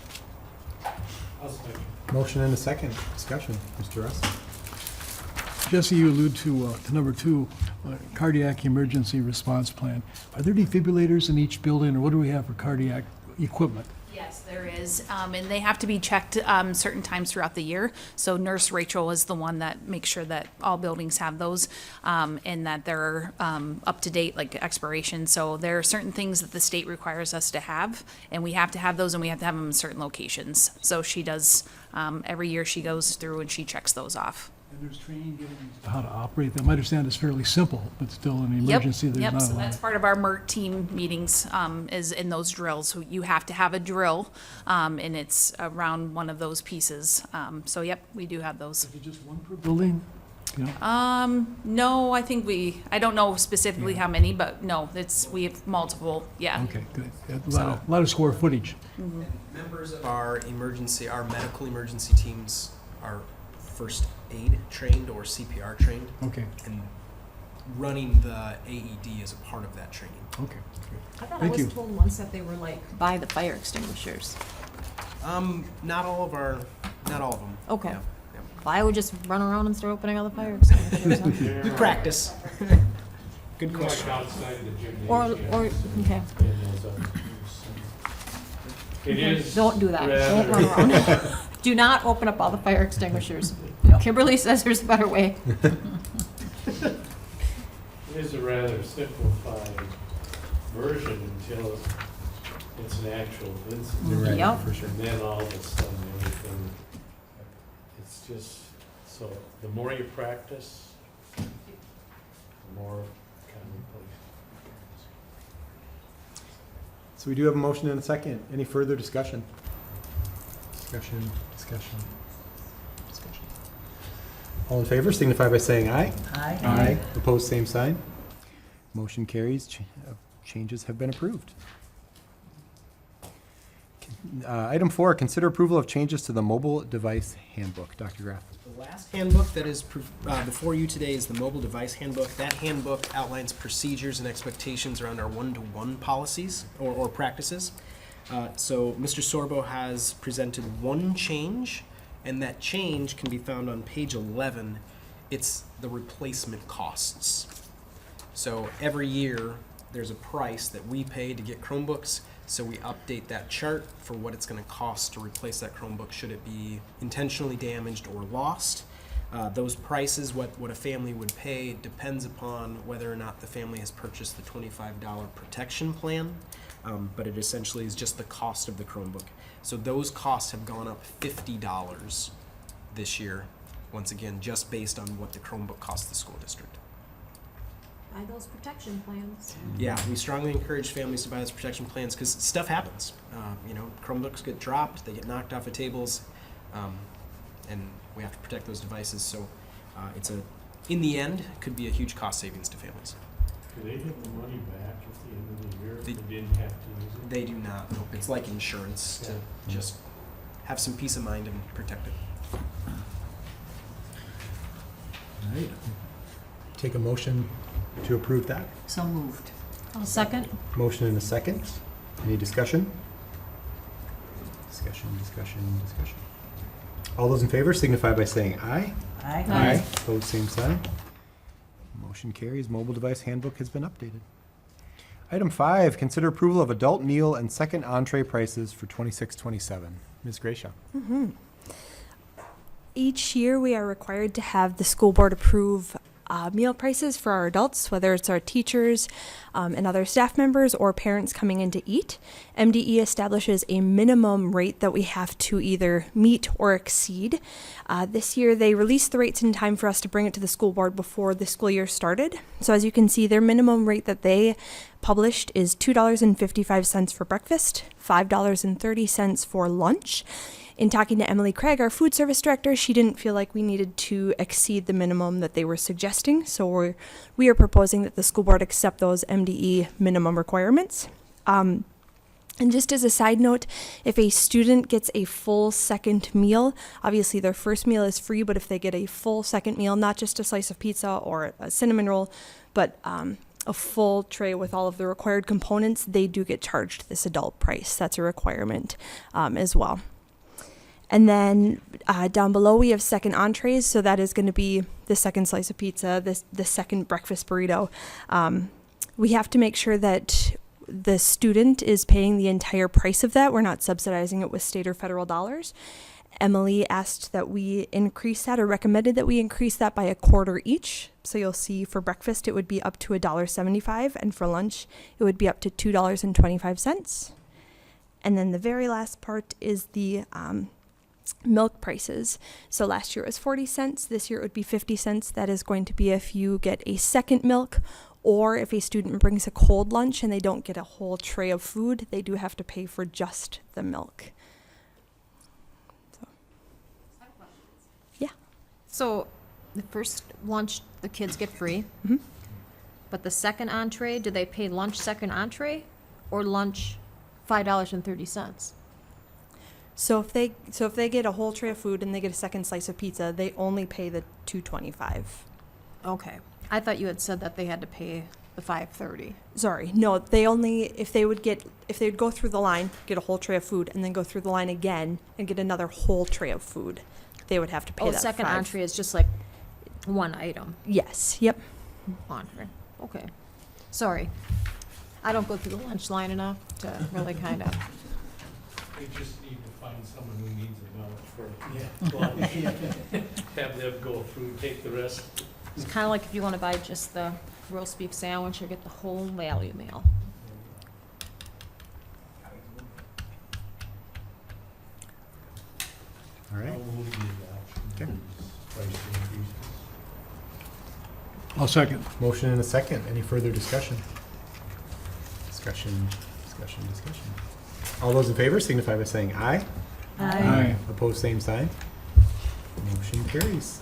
I'll second.
Motion and a second. Discussion. Mr. Russ?
Jesse, you allude to number 2, cardiac emergency response plan. Are there defibrillators in each building, or what do we have for cardiac equipment?
Yes, there is, and they have to be checked certain times throughout the year. So Nurse Rachel is the one that makes sure that all buildings have those, and that they're up to date, like expiration. So there are certain things that the state requires us to have, and we have to have those, and we have to have them in certain locations. So she does, every year she goes through and she checks those off.
And there's training given as to how to operate them. I understand it's fairly simple, but still in an emergency, there's not a lot.
So that's part of our MERT team meetings, is in those drills. So you have to have a drill, and it's around one of those pieces. So we do have those.
Is it just one per building? You know?
No, I think I don't know specifically how many, but no, we have multiple,
Okay, good. A lot of square footage.
And members of our medical emergency teams are first aid trained or CPR trained.
Okay,
And running the AED is a part of that training.
okay.
I thought
Thank
I
you.
was told once that they were by the fire extinguishers.
Not all of them.
Okay.
Yeah, yeah.
I would just run around and start opening all the fire extinguishers. Huh?
We practice. Good
Like
question.
outside the gymnasium.
Or, okay.
And those other things. It is.
Don't do that. Don't
rather-
run around. Do not open up all the fire extinguishers. Kimberly says there's a better way.
It is a rather simplified version until it's an actual incident.
Yep.
For sure.
And then all of a sudden, everything, it's just, so the more you practice, the more commonplace.
So we do have a motion and a second. Any further discussion? Discussion. All in favor signify by saying aye.
Aye.
Opposed, same sign. Motion carries. Changes have been approved. Item 4, consider approval of changes to the mobile device handbook. Dr. Graff.
The last handbook that is before you today is the mobile device handbook. That handbook outlines procedures and expectations around our one-to-one policies or practices. So Mr. Sorbo has presented one change, and that change can be found on page 11. It's the replacement costs. So every year, there's a price that we pay to get Chromebooks. So we update that chart for what it's going to cost to replace that Chromebook should it be intentionally damaged or lost. Those prices, what a family would pay, depends upon whether or not the family has purchased the $25 protection plan, but it essentially is just the cost of the Chromebook. So those costs have gone up $50 this year, once again, just based on what the Chromebook costs the school district.
Buy those protection plans.
Yeah, we strongly encourage families to buy those protection plans because stuff happens. Chromebooks get dropped, they get knocked off of tables, and we have to protect those devices. So in the end, it could be a huge cost savings to families.
Do they get the money back at the end of the year if
They-
they didn't have to use it?
They do not. Nope. It's like insurance to just have some peace of mind and protect it.
All right. Take a motion to approve that.
So moved.
I'll second.
Motion and a second. Any discussion? Discussion. All those in favor signify by saying aye.
Aye.
Opposed, same sign. Motion carries. Mobile device handbook has been updated. Item 5, consider approval of adult meal and second entree prices for 26-27. Ms. Grayshaw.
Each year, we are required to have the school board approve meal prices for our adults, whether it's our teachers and other staff members or parents coming in to eat. MDE establishes a minimum rate that we have to either meet or exceed. This year, they released the rates in time for us to bring it to the school board before the school year started. So as you can see, their minimum rate that they published is $2.55 for breakfast, $5.30 for lunch. In talking to Emily Craig, our food service director, she didn't feel like we needed to exceed the minimum that they were suggesting. So we are proposing that the school board accept those MDE minimum requirements. And just as a side note, if a student gets a full second meal, obviously their first meal is free, but if they get a full second meal, not just a slice of pizza or a cinnamon roll, but a full tray with all of the required components, they do get charged this adult price. That's a requirement as well. And then down below we have second entrees, so that is going to be the second slice of pizza, the second breakfast burrito. We have to make sure that the student is paying the entire price of that. We're not subsidizing it with state or federal dollars. Emily asked that we increase that, or recommended that we increase that by a quarter each. So you'll see for breakfast it would be up to $1.75, and for lunch it would be up to $2.25. And then the very last part is the milk prices. So last year it was 40 cents. This year it would be 50 cents. That is going to be if you get a second milk, or if a student brings a cold lunch and they don't get a whole tray of food, they do have to pay for just the milk. So. Yeah.
So the first lunch the kids get free,
Mhm.
but the second entree, do they pay lunch second entree or lunch $5.30?
So if they get a whole tray of food and they get a second slice of pizza, they only pay the $2.25.
Okay. I thought you had said that they had to pay the 5:30.
Sorry, no, they only, if they would go through the line, get a whole tray of food, and then go through the line again and get another whole tray of food, they would have to pay
Oh,
that
second
5.
entree is just like one item.
Yes, yep.
Entree. Okay. Sorry. I don't go through the lunch line enough to really kind of.
We just need to find someone who needs a voucher for lunch. Have them go through, take the rest.
It's kind of like if you want to buy just the roast beef sandwich or get the whole value meal.
All right.
I'll move the adoption of
Okay.
these price increases.
I'll second.
Motion and a second. Any further discussion? Discussion. All those in favor signify by saying aye.
Aye.
Opposed, same sign. Motion carries.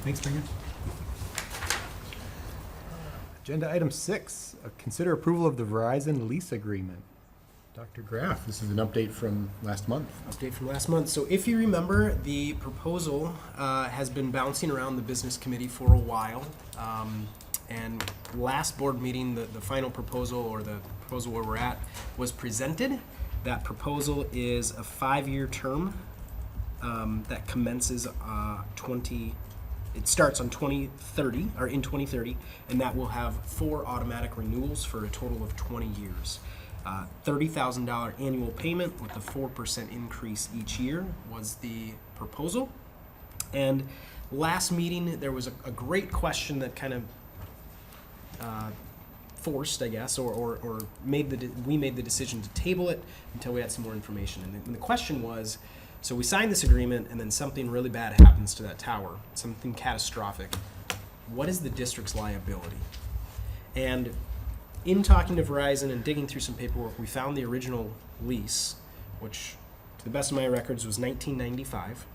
Thanks, Springer. Agenda item 6, consider approval of the Verizon lease agreement. Dr. Graff, this is an update from last month.
Update from last month. So if you remember, the proposal has been bouncing around the business committee for a while. And last board meeting, the final proposal, or the proposal where we're at, was presented. That proposal is a 5-year term that commences it starts on 2030, or in 2030, and that will have 4 automatic renewals for a total of 20 years. $30,000 annual payment with a 4% increase each year was the proposal. And last meeting, there was a great question that kind of forced, I guess, or we made the decision to table it until we had some more information. And the question was, so we signed this agreement and then something really bad happens to that tower, something catastrophic. What is the district's liability? And in talking to Verizon and digging through some paperwork, we found the original lease, which to the best of my records was 1995.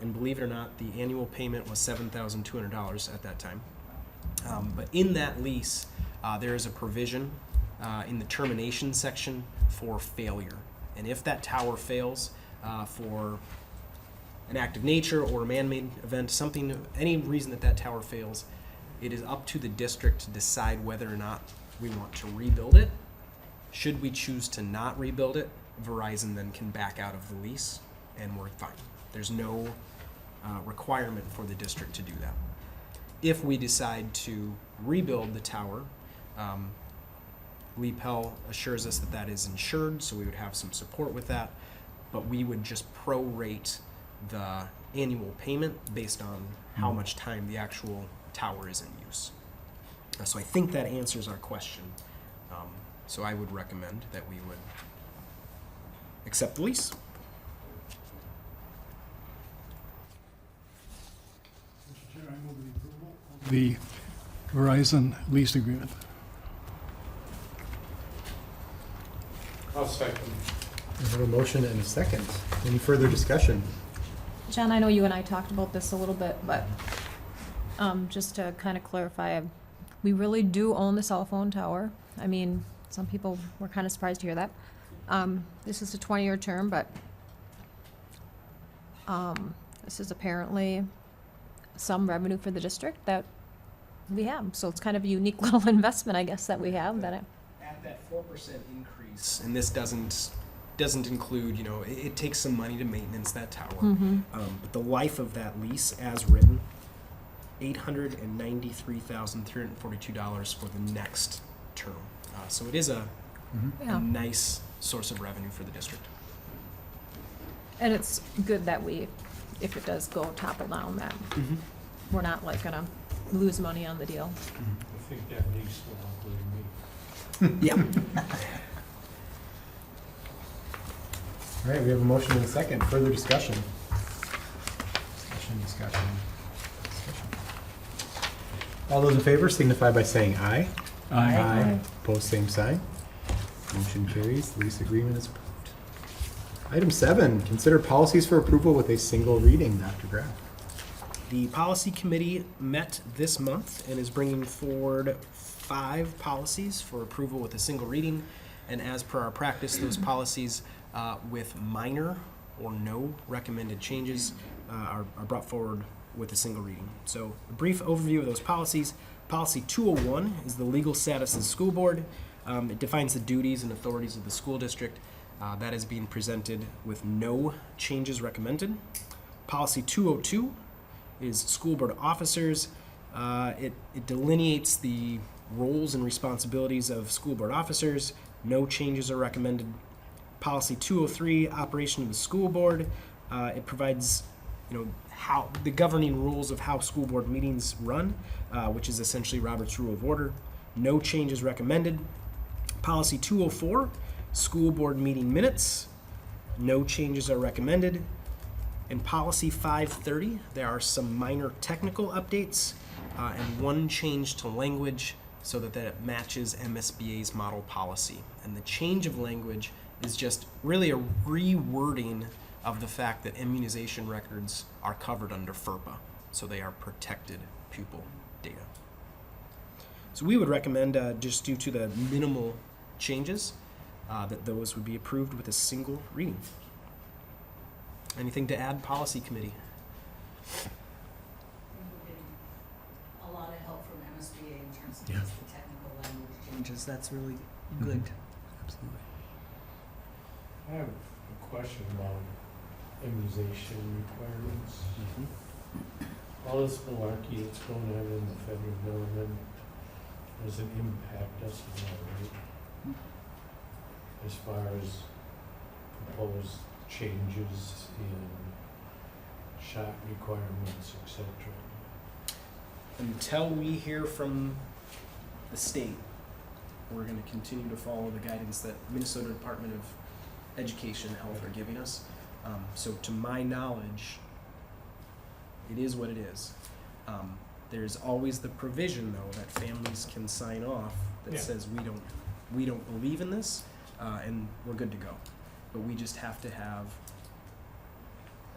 And believe it or not, the annual payment was $7,200 at that time. But in that lease, there is a provision in the termination section for failure. And if that tower fails for an act of nature or a man-made event, any reason that tower fails, it is up to the district to decide whether or not we want to rebuild it. Should we choose to not rebuild it, Verizon then can back out of the lease and we're fine. There's no requirement for the district to do that. If we decide to rebuild the tower, LeapHell assures us that that is insured, so we would have some support with that, but we would just prorate the annual payment based on how much time the actual tower is in use. So I think that answers our question. So I would recommend that we would accept the lease.
Mr. Chair, I move the approval of the Verizon lease agreement.
I'll second.
We have a motion and a second. Any further discussion?
John, I know you and I talked about this a little bit, but just to kind of clarify, we really do own the cell phone tower. I mean, some people were kind of surprised to hear that. This is a 20-year term, but this is apparently some revenue for the district that we have. So it's kind of a unique little investment, I guess, that we have.
At that 4% increase, and this doesn't include, it takes some money to maintenance that tower. But the life of that lease, as written, $893,342 for the next term. So it is a nice source of revenue for the district.
And it's good that if it does go topple down, that we're not like gonna lose money on the deal.
I think that lease will outlive me.
Yeah.
All right, we have a motion and a second. Further discussion? Discussion. All those in favor signify by saying aye.
Aye.
Opposed, same sign. Motion carries. The lease agreement is approved. Item 7, consider policies for approval with a single reading. Dr. Graff.
The policy committee met this month and is bringing forward 5 policies for approval with a single reading. And as per our practice, those policies with minor or no recommended changes are brought forward with a single reading. So a brief overview of those policies. Policy 201 is the legal status of the school board. It defines the duties and authorities of the school district. That is being presented with no changes recommended. Policy 202 is school board officers. It delineates the roles and responsibilities of school board officers. No changes are recommended. Policy 203, operation of the school board. It provides, how the governing rules of how school board meetings run, which is essentially Robert's Rule of Order. No changes recommended. Policy 204, school board meeting minutes. No changes are recommended. In Policy 530, there are some minor technical updates and one change to language so that it matches MSBA's model policy. And the change of language is just really a rewording of the fact that immunization records are covered under FERPA, so they are protected pupil data. So we would recommend, just due to the minimal changes, that those would be approved with a single reading. Anything to add, Policy Committee?
A lot of help from MSBA in terms of
Yeah.
just the technical language changes. That's really good.
Absolutely.
I have a question about immunization requirements. All this malarkey that's going on in the federal government doesn't impact us at all, right? As far as proposed changes in shot requirements, etc.
Until we hear from the state, we're going to continue to follow the guidance that Minnesota Department of Education and Health are giving us. So to my knowledge, it is what it is. There's always the provision, though, that families can sign off that
Yeah.
says we don't believe in this, and we're good to go. But we just have to have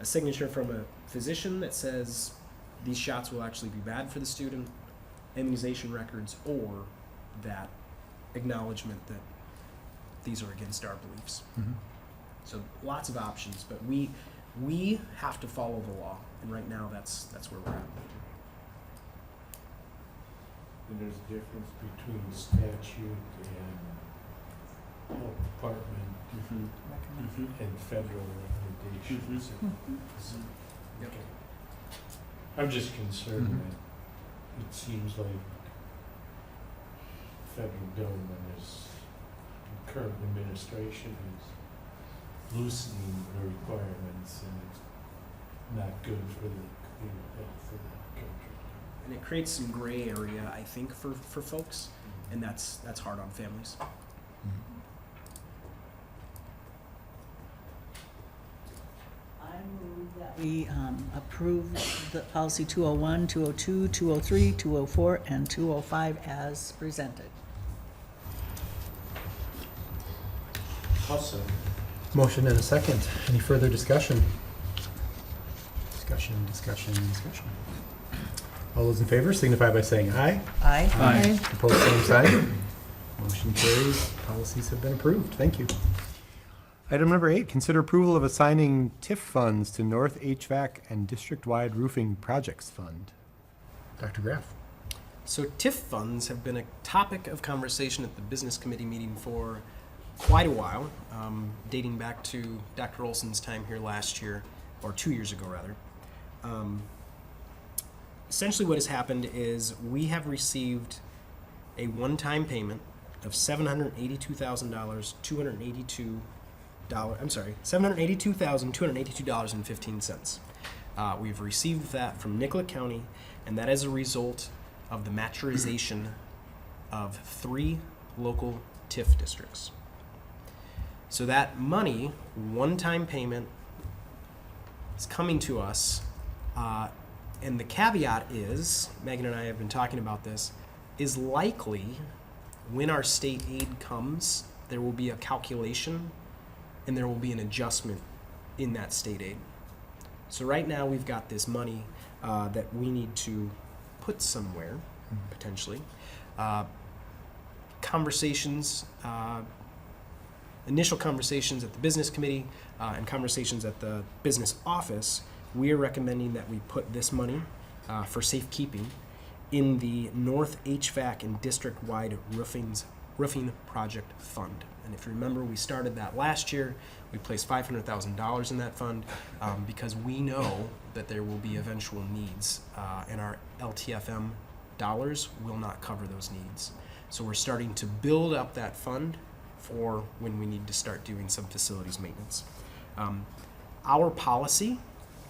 a signature from a physician that says these shots will actually be bad for the student, immunization records, or that acknowledgement that these are against our beliefs. So lots of options, but we have to follow the law, and right now that's where we're at.
And there's a difference between statute and health department and federal recommendations.
Yep.
Okay. I'm just concerned that it seems like federal government is, the current administration is loosening the requirements, and it's not good for the health of the country.
And it creates some gray area, I think, for folks, and that's hard on families.
I move that we approve the policy 201, 202, 203, 204, and 205 as presented.
Also,
Motion and a second. Any further discussion? Discussion. All those in favor signify by saying aye.
Aye.
Aye.
Opposed, same sign. Motion carries. Policies have been approved. Thank you. Item number 8, consider approval of assigning TIF funds to North HVAC and District-Wide Roofing Projects Fund. Dr. Graff.
So TIF funds have been a topic of conversation at the business committee meeting for quite a while, dating back to Dr. Olson's time here last year, or 2 years ago rather. Essentially what has happened is we have received a one-time payment of $782,282.15. We've received that from Nicollet County, and that is a result of the maturization of 3 local TIF districts. So that money, one-time payment, is coming to us, and the caveat is, Megan and I have been talking about this, is likely when our state aid comes, there will be a calculation and there will be an adjustment in that state aid. So right now we've got this money that we need to put somewhere, potentially. Initial conversations at the business committee and conversations at the business office, we are recommending that we put this money for safekeeping in the North HVAC and district-wide roofing project fund. And if you remember, we started that last year. We placed $500,000 in that fund because we know that there will be eventual needs, and our LTFM dollars will not cover those needs. So we're starting to build up that fund for when we need to start doing some facilities maintenance. Our policy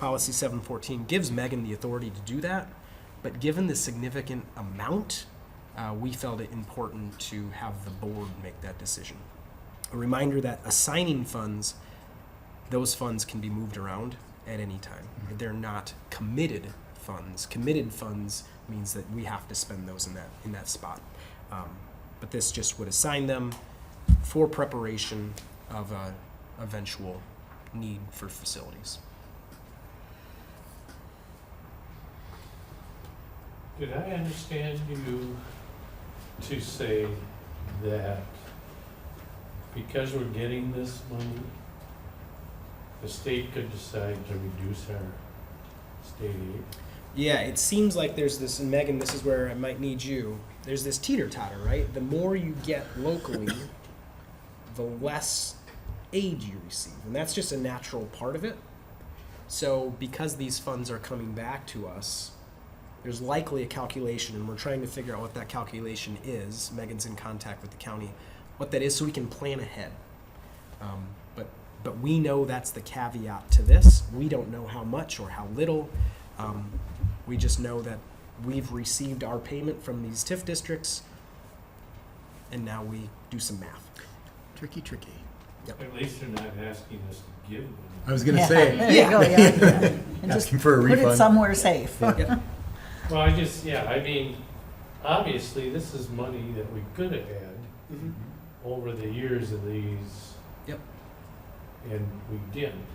714, gives Megan the authority to do that, but given the significant amount, we felt it important to have the board make that decision. A reminder that assigning funds, those funds can be moved around at any time. They're not committed funds. Committed funds means that we have to spend those in that spot. But this just would assign them for preparation of a eventual need for facilities.
Did I understand you to say that because we're getting this money, the state could decide to reduce our state aid?
Yeah, it seems like there's this, and Megan, this is where I might need you. There's this teeter-totter, right? The more you get locally, the less aid you receive. And that's just a natural part of it. So because these funds are coming back to us, there's likely a calculation, and we're trying to figure out what that calculation is. Megan's in contact with the county, what that is, so we can plan ahead. But we know that's the caveat to this. We don't know how much or how little. We just know that we've received our payment from these TIF districts, and now we do some math.
Tricky.
Yep.
At least they're not asking us to give them.
I was gonna say.
There you go, yeah. And just
Asking for a
put
refund.
it somewhere safe.
Yep.
Well, I mean, obviously, this is money that we could have had over the years of these.
Yep.
And we didn't.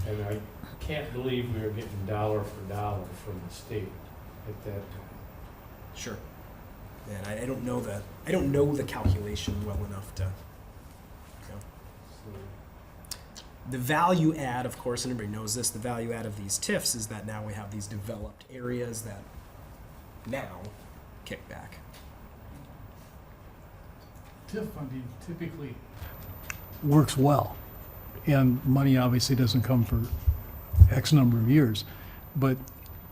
And I can't believe we were getting dollar for dollar from the state at that time.
Sure. And I don't know that. I don't know the calculation well enough to. The value add, of course, and everybody knows this, the value add of these TIFs is that now we have these developed areas that now kick back.
TIF funding typically works well, and money obviously doesn't come for X number of years. But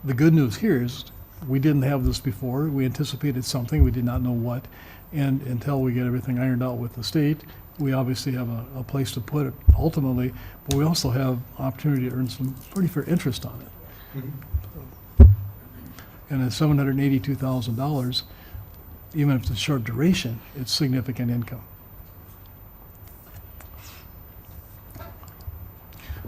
the good news here is we didn't have this before. We anticipated something, we did not know what, and until we get everything ironed out with the state, we obviously have a place to put it ultimately, but we also have opportunity to earn some pretty fair interest on it. And at $782,000, even if it's a short duration, it's significant income.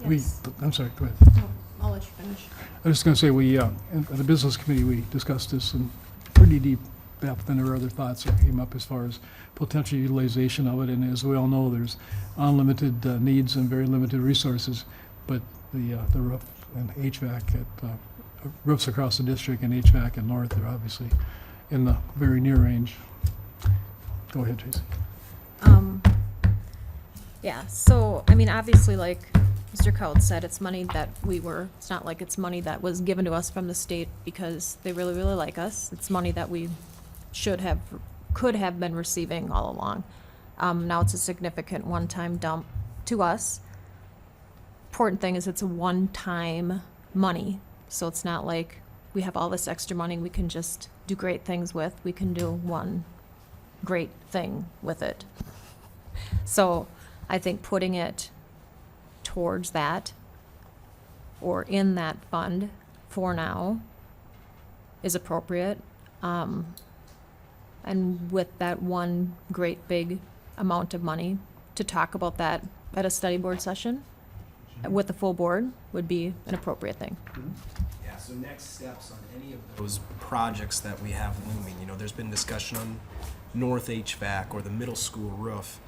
Yes.
I'm sorry, go ahead.
No, I'll let you finish.
I was just going to say, in the business committee, we discussed this in pretty deep depth, and there were other thoughts that came up as far as potential utilization of it. And as we all know, there's unlimited needs and very limited resources. But the roof and HVAC roofs across the district and HVAC in North are obviously in the very near range. Go ahead, Tracy.
Yeah, so, I mean, obviously, like Mr. Kaut said, it's money that it's not like it's money that was given to us from the state because they really, really like us. It's money that we could have been receiving all along. Now it's a significant one-time dump to us. Important thing is it's a one-time money, so it's not like we have all this extra money we can just do great things with. We can do one great thing with it. So I think putting it towards that or in that fund for now is appropriate. And with that one great big amount of money, to talk about that at a study board session with the full board would be an appropriate thing.
Yeah, so next steps on any of those projects that we have looming, there's been discussion on North HVAC or the middle school roof.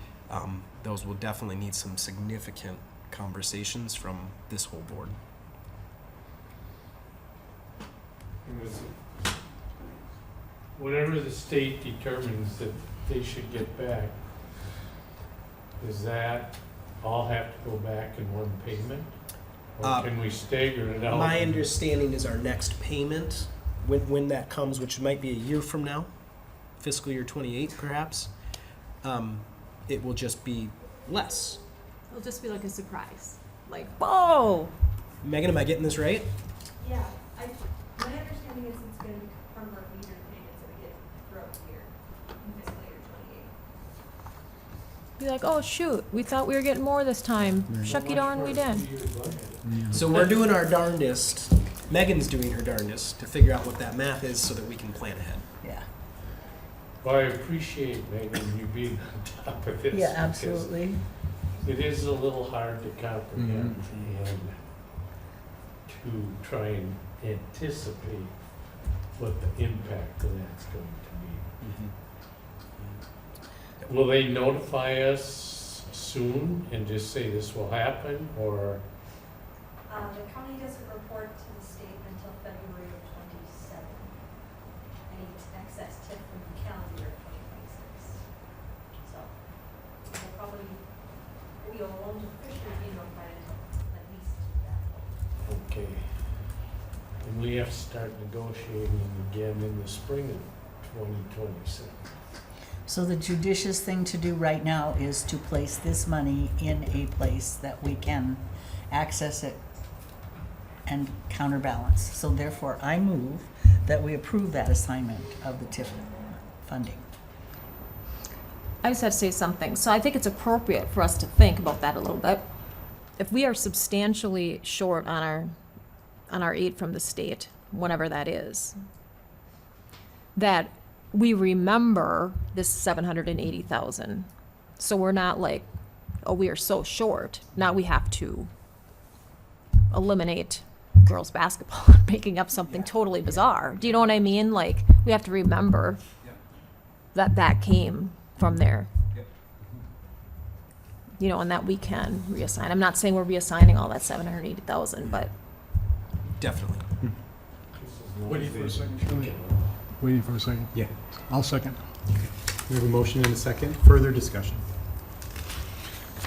Those will definitely need some significant conversations from this whole board.
Whatever the state determines that they should get back, does that all have to go back in one payment? Or can we stagger it out?
My understanding is our next payment when that comes, which might be a year from now, fiscal year 28 perhaps, it will just be less.
It'll just be like a surprise, like, whoa!
Megan, am I getting this right?
Yeah, my understanding is it's going to be part of our major payments that we get throughout the year, in fiscal year 28.
Be like, oh shoot, we thought we were getting more this time. Shucky darn, we did.
So we're doing our darndest, Megan's doing her darndest to figure out what that math is so that we can plan ahead.
Yeah.
Well, I appreciate, Megan, you being on top of this.
Yeah,
because
absolutely.
It is a little hard to comprehend and to try and anticipate what the impact of that's going to be. Will they notify us soon and just say this will happen, or?
The county doesn't report to the state until February of 27. Any excess tip from the calendar year of 2026. So we'll probably, we won't officially be notified until at least that.
Okay. And we have to start negotiating again in the spring of 2027.
So the judicious thing to do right now is to place this money in a place that we can access it and counterbalance. So therefore, I move that we approve that assignment of the TIF funding.
I just had to say something. So I think it's appropriate for us to think about that a little bit. If we are substantially short on our aid from the state, whatever that is, that we remember this 780,000. So we're not like, oh, we are so short. Now we have to eliminate girls basketball, making up something totally bizarre. Do you know what I mean? Like, we have to remember that that came from there. You know, and that we can reassign. I'm not saying we're reassigning all that 780,000, but
Definitely.
Waiting for a second. Waiting for a second.
Yeah.
I'll second.
We have a motion and a second. Further discussion.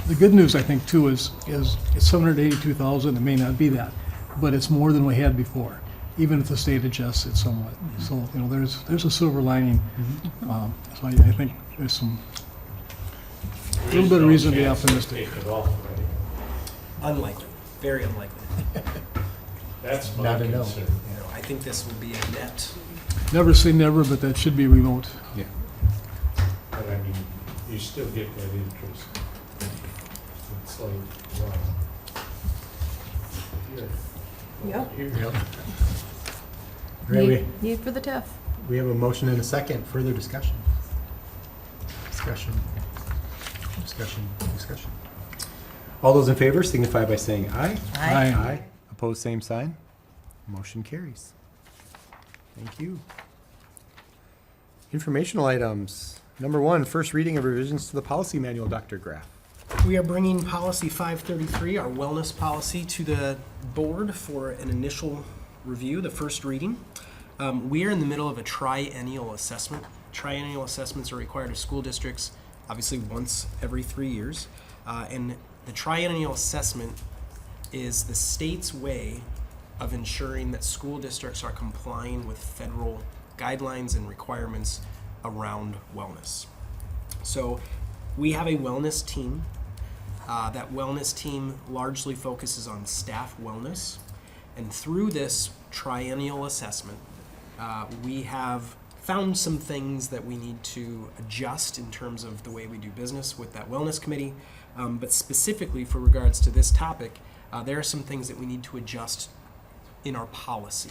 The good news, I think, too, is it's 782,000. It may not be that, but it's more than we had before, even if the state adjusts it somewhat. So, you know, there's a silver lining. So I think there's some a little bit of reason to be optimistic.
Take it off, right?
Unlikely, very unlikely.
That's my
Not a no.
concern.
You know, I think this will be a net.
Never say never, but that should be remote.
Yeah.
But I mean, you still get that interest. It's like, wow. Here.
Yep.
Here.
All right,
need for the TIF.
we have a motion and a second. Further discussion. Discussion. All those in favor signify by saying aye.
Aye.
Opposed, same sign. Motion carries. Thank you. Informational items. Number 1, first reading of revisions to the policy manual, Dr. Graff.
We are bringing policy 533, our wellness policy, to the board for an initial review, the first reading. We are in the middle of a triennial assessment. Triennial assessments are required of school districts, obviously once every 3 years. And the triennial assessment is the state's way of ensuring that school districts are complying with federal guidelines and requirements around wellness. So we have a wellness team. That wellness team largely focuses on staff wellness. And through this triennial assessment, we have found some things that we need to adjust in terms of the way we do business with that wellness committee. But specifically for regards to this topic, there are some things that we need to adjust in our policy.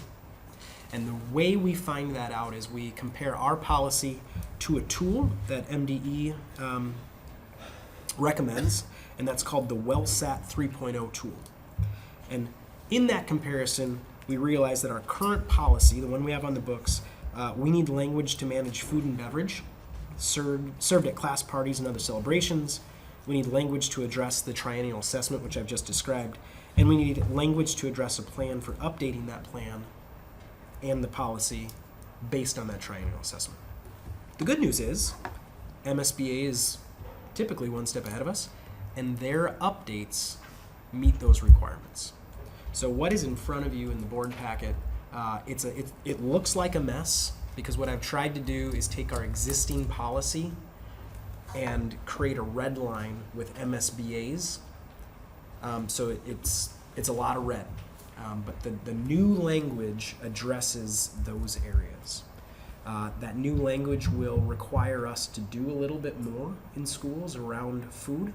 And the way we find that out is we compare our policy to a tool that MDE recommends, and that's called the WellSat 3.0 tool. And in that comparison, we realize that our current policy, the one we have on the books, we need language to manage food and beverage served at class parties and other celebrations. We need language to address the triennial assessment, which I've just described. And we need language to address a plan for updating that plan and the policy based on that triennial assessment. The good news is MSBA is typically one step ahead of us, and their updates meet those requirements. So what is in front of you in the board packet It looks like a mess because what I've tried to do is take our existing policy and create a red line with MSBA's. So it's a lot of red. But the new language addresses those areas. That new language will require us to do a little bit more in schools around food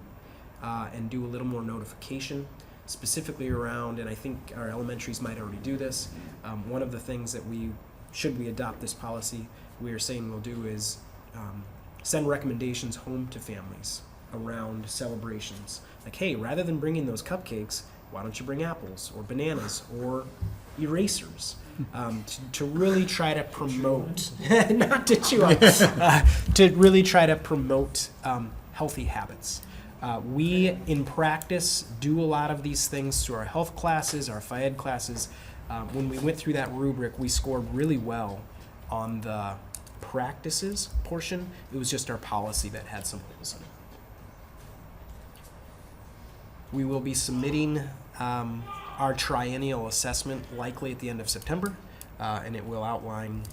and do a little more notification, specifically around, and I think our elementaries might already do this, one of the things that should we adopt this policy, we are saying we'll do is send recommendations home to families around celebrations. Like, hey, rather than bringing those cupcakes, why don't you bring apples or bananas or erasers? To really try to promote, not to chew on, to really try to promote healthy habits. We, in practice, do a lot of these things through our health classes, our phy ed classes. When we went through that rubric, we scored really well on the practices portion. It was just our policy that had some holes in it. We will be submitting our triennial assessment likely at the end of September, and it will outline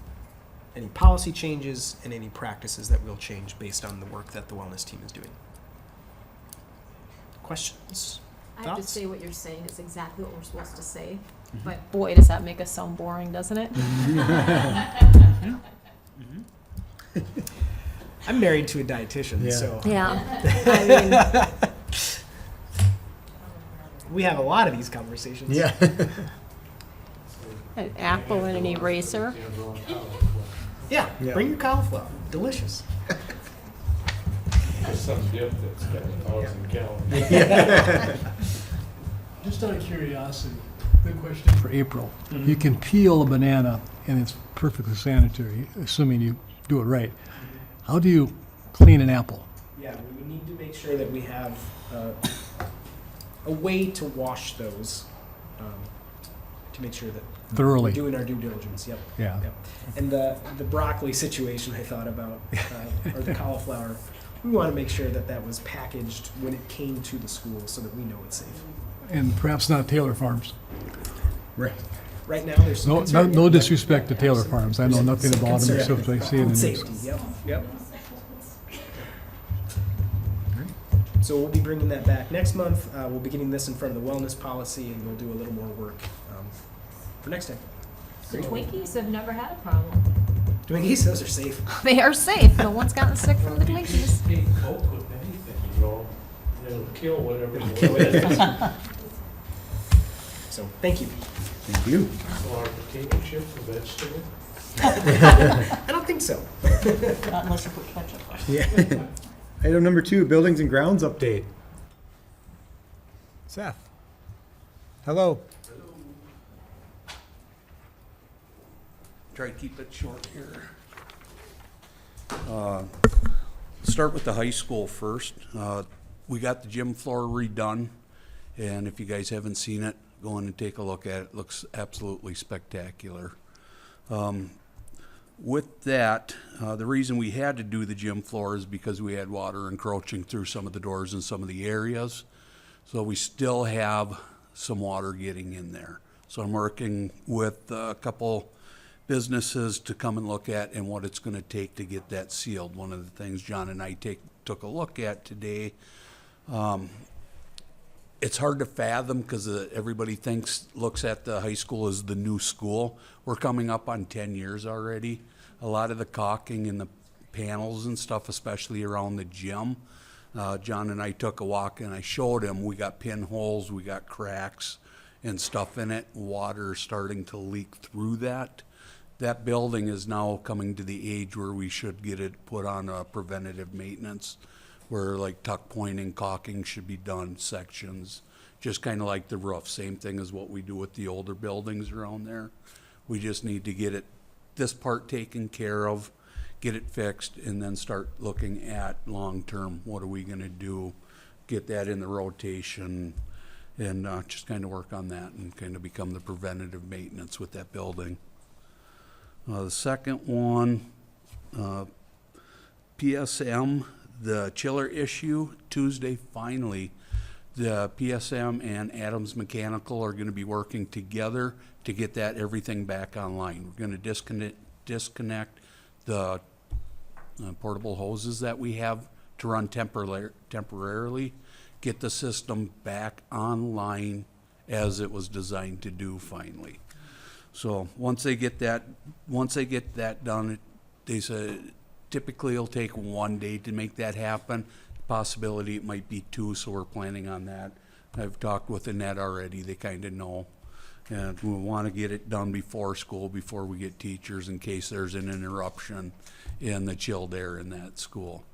any policy changes and any practices that will change based on the work that the wellness team is doing. Questions?
I have to
Thoughts?
say what you're saying is exactly what we're supposed to say, but boy, does that make us sound boring, doesn't it?
I'm married to a dietitian, so
Yeah. I mean,
we have a lot of these conversations.
Yeah.
an apple and an eraser.
Yeah,
Yeah.
bring your cauliflower. Delicious.
There's some dip that's got 1,000 calories.
Just out of curiosity, good question for April. You can peel a banana and it's perfectly sanitary, assuming you do it right. How do you clean an apple?
Yeah, we would need to make sure that we have a way to wash those to make sure that
Thoroughly.
we're doing our due diligence. Yep.
Yeah.
Yep. And the broccoli situation I thought about, or the cauliflower, we want to make sure that that was packaged when it came to the school so that we know it's safe.
And perhaps not Taylor Farms.
Right.
Right now, there's some
No,
concern.
no disrespect to Taylor Farms. I know
There's
nothing
some
about them
concern.
except I see it in
Food
the news.
safety, yep, yep. So we'll be bringing that back next month. We'll be getting this in front of the wellness policy, and we'll do a little more work for next time.
The Twinkies have never had a problem.
Twinkies, those are safe.
They are safe. No one's gotten sick from the Twinkies.
Take Coke with anything, you know, it'll kill whatever it is.
So thank you.
Thank you.
So our potato chips a vegetable?
I don't think so.
Not unless you put ketchup on.
Yeah. Item number 2, buildings and grounds update. Seth. Hello.
Try to keep it short here. Start with the high school first. We got the gym floor redone, and if you guys haven't seen it, go in and take a look at it. It looks absolutely spectacular. With that, the reason we had to do the gym floor is because we had water encroaching through some of the doors in some of the areas. So we still have some water getting in there. So I'm working with a couple businesses to come and look at and what it's going to take to get that sealed. One of the things John and I took a look at today, it's hard to fathom because everybody looks at the high school as the new school. We're coming up on 10 years already. A lot of the caulking and the panels and stuff, especially around the gym, John and I took a walk and I showed him we got pinholes, we got cracks and stuff in it. Water is starting to leak through that. That building is now coming to the age where we should get it put on preventative maintenance, where like tuck pointing, caulking should be done sections, just kind of like the roof. Same thing as what we do with the older buildings around there. We just need to get this part taken care of, get it fixed, and then start looking at long-term, what are we gonna do, get that in the rotation, and just kind of work on that and kind of become the preventative maintenance with that building. The second one, PSM, the chiller issue, Tuesday finally The PSM and Adams Mechanical are gonna be working together to get that everything back online. We're gonna disconnect the portable hoses that we have to run temporarily, get the system back online as it was designed to do finally. So once they get that done, they said typically it'll take 1 day to make that happen. Possibility it might be 2, so we're planning on that. I've talked with Annette already, they kind of know. And we want to get it done before school, before we get teachers, in case there's an interruption in the chilled air in that school.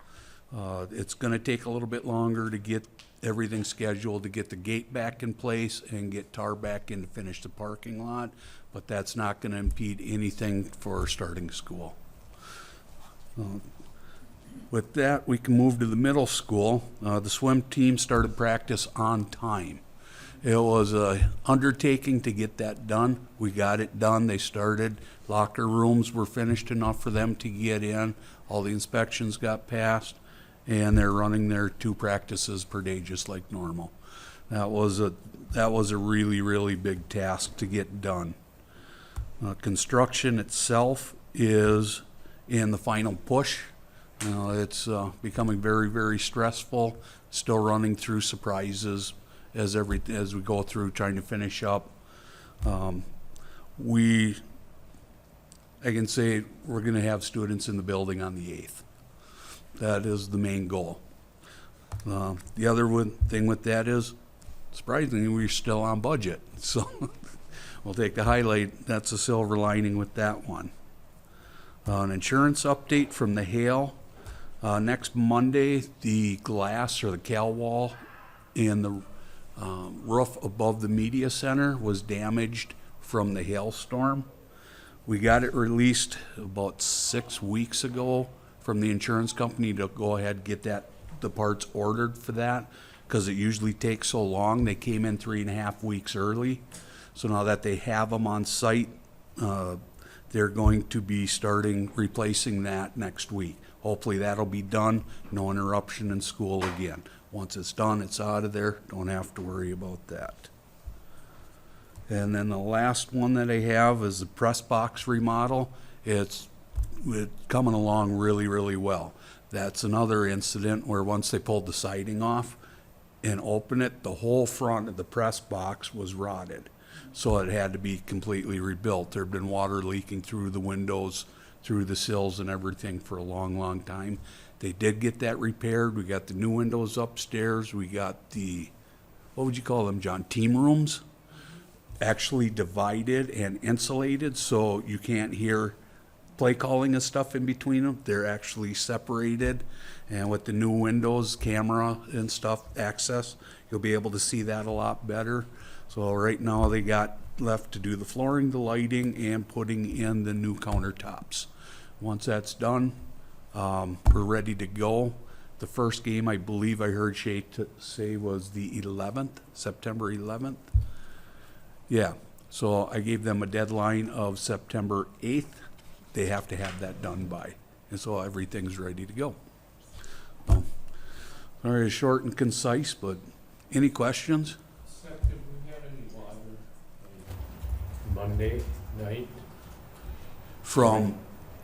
It's going to take a little bit longer to get everything scheduled, to get the gate back in place and get tar back in to finish the parking lot, but that's not going to impede anything for starting school. With that, we can move to the middle school. The swim team started practice on time. It was a undertaking to get that done. We got it done. They started. Locker rooms were finished enough for them to get in. All the inspections got passed, and they're running their 2 practices per day just like normal. That was a really, really big task to get done. Construction itself is in the final push. It's becoming very, very stressful. Still running through surprises as we go through trying to finish up. I can say we're going to have students in the building on the 8th. That is the main goal. The other thing with that is, surprisingly, we're still on budget. So we'll take the highlight. That's a silver lining with that one. An insurance update from the hail. Next Monday, the glass or the cowl wall in the roof above the media center was damaged from the hailstorm. We got it released about 6 weeks ago from the insurance company to go ahead and get the parts ordered for that, because it usually takes so long. They came in 3.5 weeks early. So now that they have them on site, they're going to be starting replacing that next week. Hopefully that'll be done, no interruption in school again. Once it's done, it's out of there, don't have to worry about that. And then the last one that I have is the press box remodel. It's coming along really, really well. That's another incident where once they pulled the siding off and opened it, the whole front of the press box was rotted. So it had to be completely rebuilt. There had been water leaking through the windows, through the sills and everything for a long, long time. They did get that repaired. We got the new windows upstairs. We got the, what would you call them, John? Team rooms? Actually divided and insulated, so you can't hear play calling and stuff in between them. They're actually separated. And with the new windows, camera and stuff, access, you'll be able to see that a lot better. So right now they got left to do the flooring, the lighting, and putting in the new countertops. Once that's done, we're ready to go. The first game, I believe I heard Shay say, was the 11th, September 11th. Yeah, so I gave them a deadline of September 8th. They have to have that done by. And so everything's ready to go. Very short and concise, but any questions?
Seth, did we have any water Monday night?
From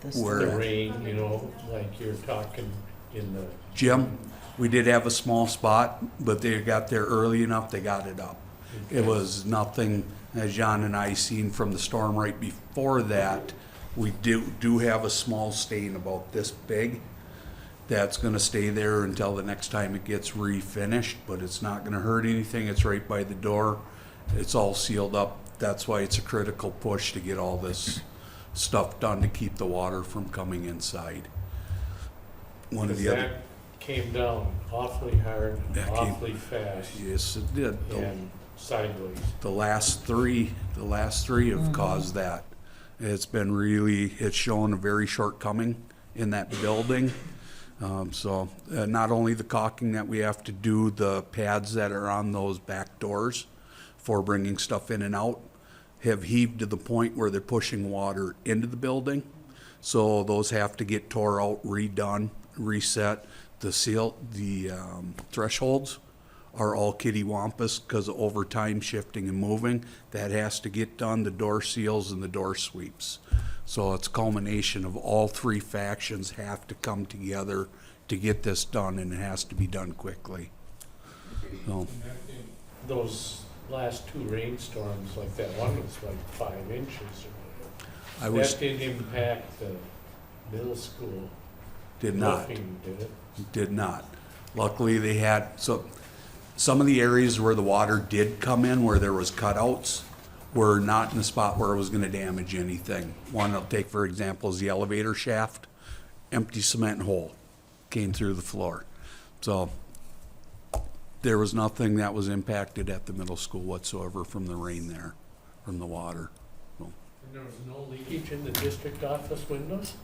This-
where?
The rain, you know, like you're talking in the.
Jim, we did have a small spot, but they got there early enough, they got it up. It was nothing, as John and I seen from the storm right before that. We do have a small stain about this big that's gonna stay there until the next time it gets refinished, but it's not gonna hurt anything. It's right by the door. It's all sealed up. That's why it's a critical push to get all this stuff done to keep the water from coming inside. One of the other.
That came down awfully hard,
That came-
awfully fast,
Yes, it did.
and sideways.
The last three have caused that. It's been really, it's shown a very shortcoming in that building. So not only the caulking that we have to do, the pads that are on those back doors for bringing stuff in and out have heaved to the point where they're pushing water into the building. So those have to get tore out, redone, reset. The thresholds are all kittywampus because of over time shifting and moving. That has to get done, the door seals and the door sweeps. So it's a culmination of all three factions have to come together to get this done, and it has to be done quickly. So,
Those last two rainstorms, like that one was like 5 inches or
I
whatever.
was,
That didn't impact the middle school
did not.
roofing, did it?
Did not. Luckily, they had, so, some of the areas where the water did come in, where there was cutouts, were not in a spot where it was gonna damage anything. One I'll take, for example, is the elevator shaft, empty cement hole, came through the floor. So, there was nothing that was impacted at the middle school whatsoever from the rain there, from the water. So,
And there was no leakage in the district office windows?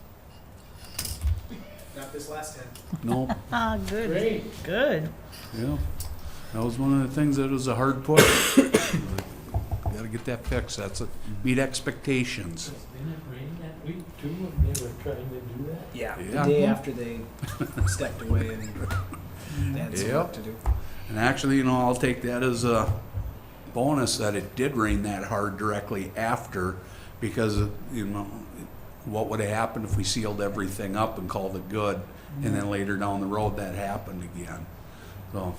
Not this last time.
no,
Ah, good,
Great.
good.
yeah, that was one of the things that was a hard push. Gotta get that fixed, that's a, meet expectations.
Didn't it rain that week too when they were trying to do that?
Yeah,
Yeah.
the day after they stepped away and they had some work
Yep.
to do.
And actually, you know, I'll take that as a bonus that it did rain that hard directly after, because, you know, what would have happened if we sealed everything up and called it good, and then later down the road that happened again. So,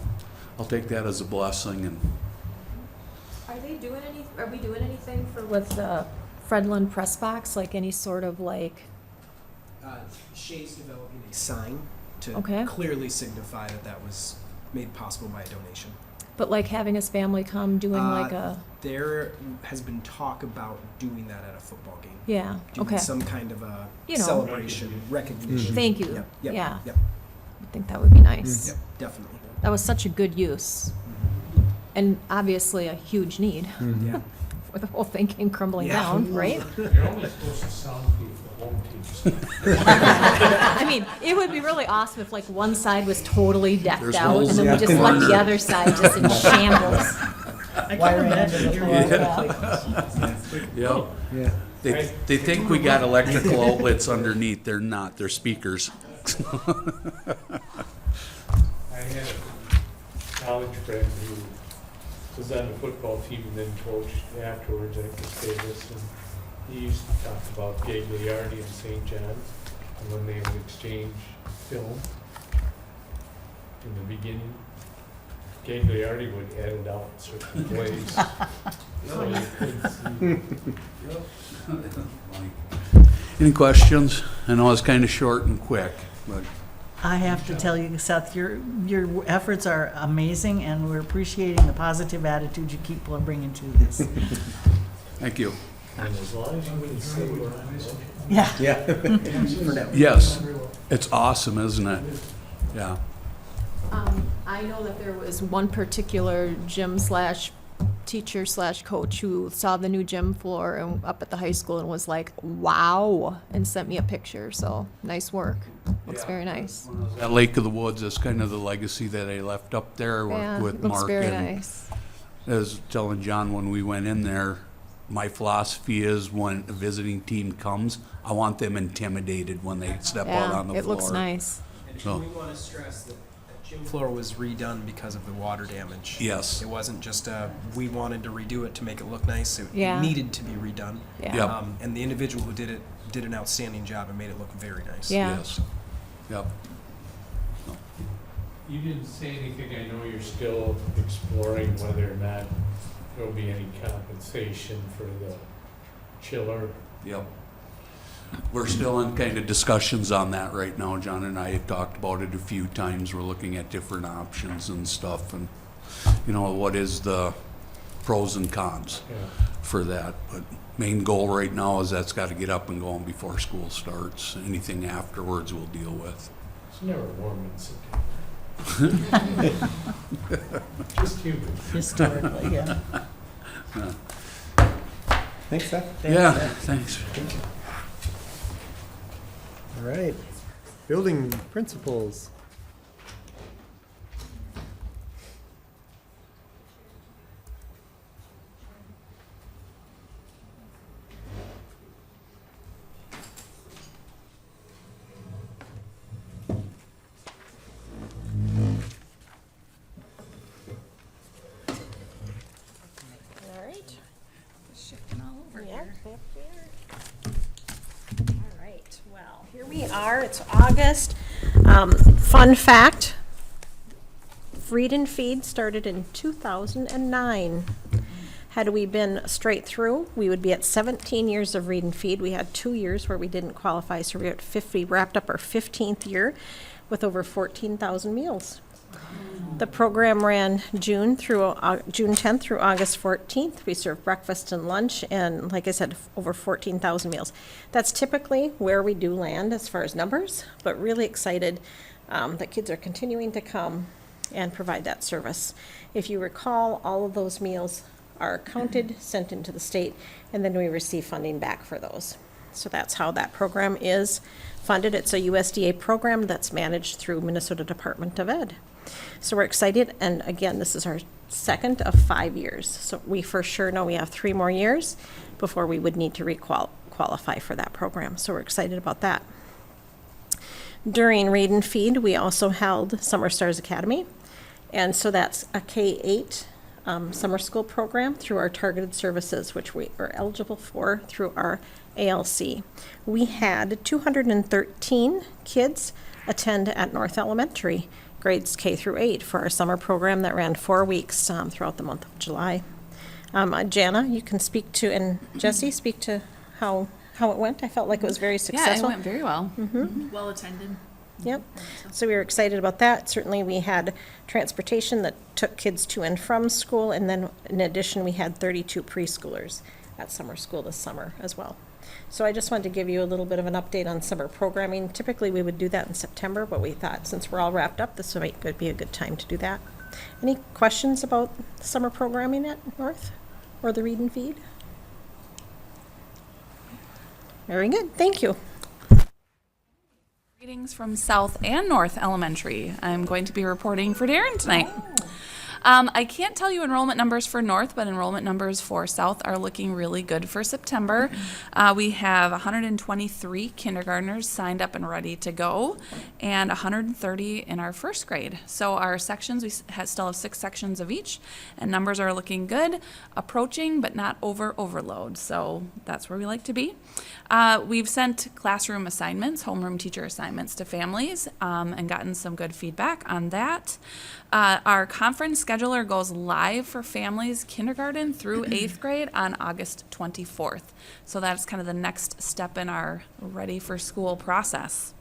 I'll take that as a blessing, and
Are we doing anything with the Fredlin press box, like any sort of like,
Shay's developing a sign to
Okay.
clearly signify that that was made possible by a donation.
but like having his family come doing like a,
There has been talk about doing that at a football game.
yeah,
Doing
okay.
some kind of a
You know.
celebration, recognition.
Thank you.
Yep, yep,
Yeah.
Yep,
I think that would be nice.
yep, definitely.
That was such a good use. And obviously a huge need,
Yeah.
where the whole thing came crumbling
Yeah.
down, right?
You're only supposed to soundproof the home teams.
I mean, it would be really awesome if like one side was totally decked
There's
out and
holes
then
in
we
the
just left the
corner.
other side just in shambles.
I can imagine the
yeah.
Yeah.
They think we got electrical outlets underneath, they're not, they're speakers.
I had a college friend who was on the football team and then coached afterwards, I could say this, and he used to talk about Gagliardi and St. John's, and when they would exchange film in the beginning, Gagliardi would edit out certain plays. So you couldn't see.
Any questions? I know it's kind of short and quick, but
I have to tell you, Seth, your efforts are amazing, and we're appreciating the positive attitude you keep bringing to this.
thank you.
And as long as you wouldn't say we're on.
Yeah.
Yeah.
Yes, it's awesome, isn't it? Yeah.
I know that there was one particular gym slash teacher slash coach who saw the new gym floor and up at the high school and was like, wow, and sent me a picture. So nice work. Looks very nice.
That Lake of the Woods is kind of the legacy that I left up there
Yeah,
with
looks
Mark.
very
And
nice.
as telling John when we went in there, my philosophy is when a visiting team comes, I want them intimidated when they step out
Yeah,
on the
it
floor.
looks nice.
And
So-
we want to stress that that gym floor was redone because of the water damage.
Yes.
It wasn't just we wanted to redo it to make it look nice. It
Yeah.
needed to be redone.
Yeah.
Yep.
And the individual who did it did an outstanding job and made it look very nice.
Yeah.
Yes. Yep.
You didn't say anything, I know you're still exploring whether or not there'll be any compensation for the chiller.
Yep. We're still in kind of discussions on that right now. John and I have talked about it a few times. We're looking at different options and stuff, and, you know, what is the pros and cons
Yeah.
for that. But main goal right now is that's got to get up and going before school starts. Anything afterwards we'll deal with.
It's never warm in September. Just humid.
Historically, yeah.
Thanks, Seth.
Yeah, thanks.
All right. Building principals.
are. It's August. Fun fact, Read and Feed started in 2009. Had we been straight through, we would be at 17 years of Read and Feed. We had 2 years where we didn't qualify, so we were at 50, wrapped up our 15th year with over 14,000 meals. The program ran June 10th through August 14th. We served breakfast and lunch, and like I said, over 14,000 meals. That's typically where we do land as far as numbers, but really excited that kids are continuing to come and provide that service. If you recall, all of those meals are counted, sent into the state, and then we receive funding back for those. So that's how that program is funded. It's a USDA program that's managed through Minnesota Department of Ed. So we're excited, and again, this is our second of 5 years. So we for sure know we have 3 more years before we would need to qualify for that program. So we're excited about that. During Read and Feed, we also held Summer Stars Academy, and so that's a K-8 summer school program through our targeted services, which we are eligible for through our ALC. We had 213 kids attend at North Elementary, grades K through 8, for our summer program that ran 4 weeks throughout the month of July. Jana, you can speak to, and Jesse, speak to how it went. I felt like it was very successful.
Yeah, it went very well.
Mm-hmm.
Well attended.
Yep. So we were excited about that. Certainly we had transportation that took kids to and from school, and then in addition we had 32 preschoolers at summer school this summer as well. So I just wanted to give you a little bit of an update on summer programming. Typically we would do that in September, but we thought since we're all wrapped up, this would be a good time to do that. Any questions about summer programming at North or the Read and Feed? Very good, thank you.
Greetings from South and North Elementary. I'm going to be reporting for Darren tonight. I can't tell you enrollment numbers for North, but enrollment numbers for South are looking really good for September. We have 123 kindergartners signed up and ready to go, and 130 in our first grade. So our sections, we still have 6 sections of each, and numbers are looking good, approaching, but not overload. So that's where we like to be. We've sent classroom assignments, homeroom teacher assignments to families, and gotten some good feedback on that. Our conference scheduler goes live for families kindergarten through 8th grade on August 24th. So that's kind of the next step in our ready for school process.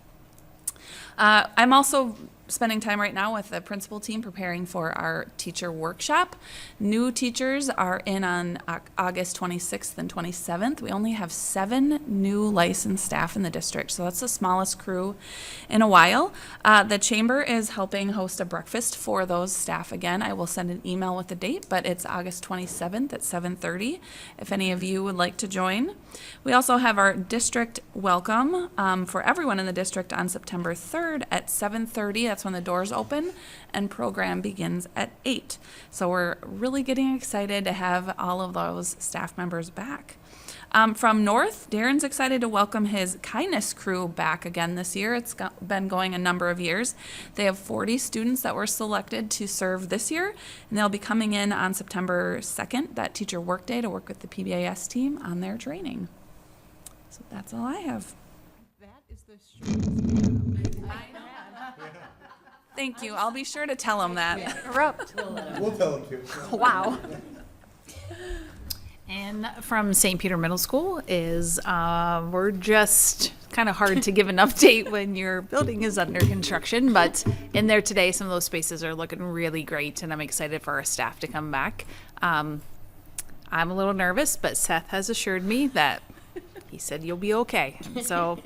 I'm also spending time right now with the principal team preparing for our teacher workshop. New teachers are in on August 26th and 27th. We only have 7 new licensed staff in the district, so that's the smallest crew in a while. The chamber is helping host a breakfast for those staff again. I will send an email with the date, but it's August 27th at 7:30 if any of you would like to join. We also have our district welcome for everyone in the district on September 3rd at 7:30. That's when the doors open, and program begins at 8. So we're really getting excited to have all of those staff members back. From North, Darren's excited to welcome his kindness crew back again this year. It's been going a number of years. They have 40 students that were selected to serve this year, and they'll be coming in on September 2nd, that teacher work day, to work with the PBIS team on their training. So that's all I have.
That is the shortest.
Thank you. I'll be sure to tell him that.
Interrupt.
We'll tell them to.
Wow.
And from St. Peter Middle School is, we're just kind of hard to give an update when your building is under construction, but in there today, some of those spaces are looking really great, and I'm excited for our staff to come back. I'm a little nervous, but Seth has assured me that he said you'll be okay. So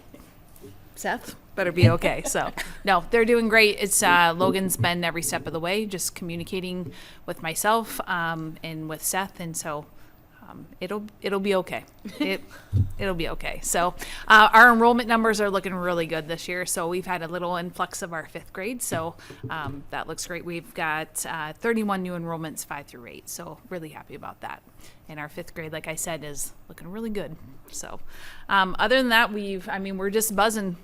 Seth better be okay. So no, they're doing great. It's Logan's been every step of the way, just communicating with myself and with Seth, and so it'll be okay. It'll be okay. So our enrollment numbers are looking really good this year. So we've had a little influx of our 5th grade. So that looks great. We've got 31 new enrollments 5 through 8. So really happy about that. And our 5th grade, like I said, is looking really good. So other than that, we're just buzzing.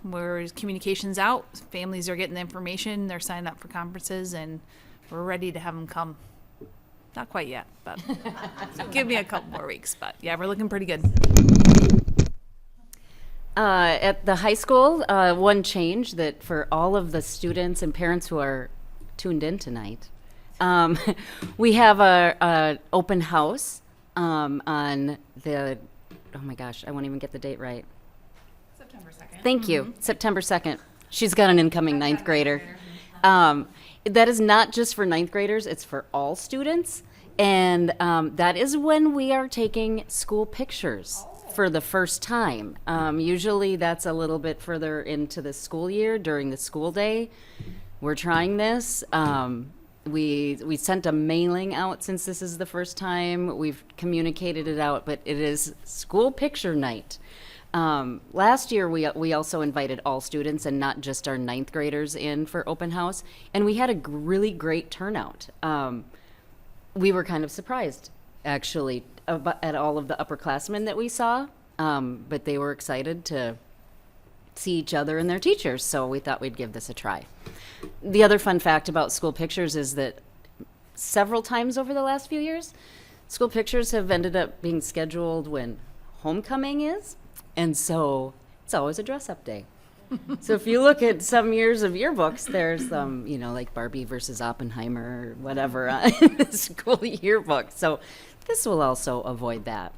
Communication's out. Families are getting the information. They're signing up for conferences, and we're ready to have them come. Not quite yet, but give me a couple more weeks. But yeah, we're looking pretty good.
At the high school, one change that for all of the students and parents who are tuned in tonight, we have a open house on the, oh my gosh, I won't even get the date right.
September 2nd.
Thank you, September 2nd. She's got an incoming ninth grader. That is not just for ninth graders, it's for all students. And that is when we are taking school pictures for the first time. Usually that's a little bit further into the school year during the school day. We're trying this. We sent a mailing out since this is the first time. We've communicated it out, but it is school picture night. Last year, we also invited all students and not just our ninth graders in for open house, and we had a really great turnout. We were kind of surprised, actually, at all of the upperclassmen that we saw, but they were excited to see each other and their teachers, so we thought we'd give this a try. The other fun fact about school pictures is that several times over the last few years, school pictures have ended up being scheduled when homecoming is, and so it's always a dress-up day. So if you look at some years of yearbooks, there's like Barbie versus Oppenheimer or whatever in the school yearbook. So this will also avoid that.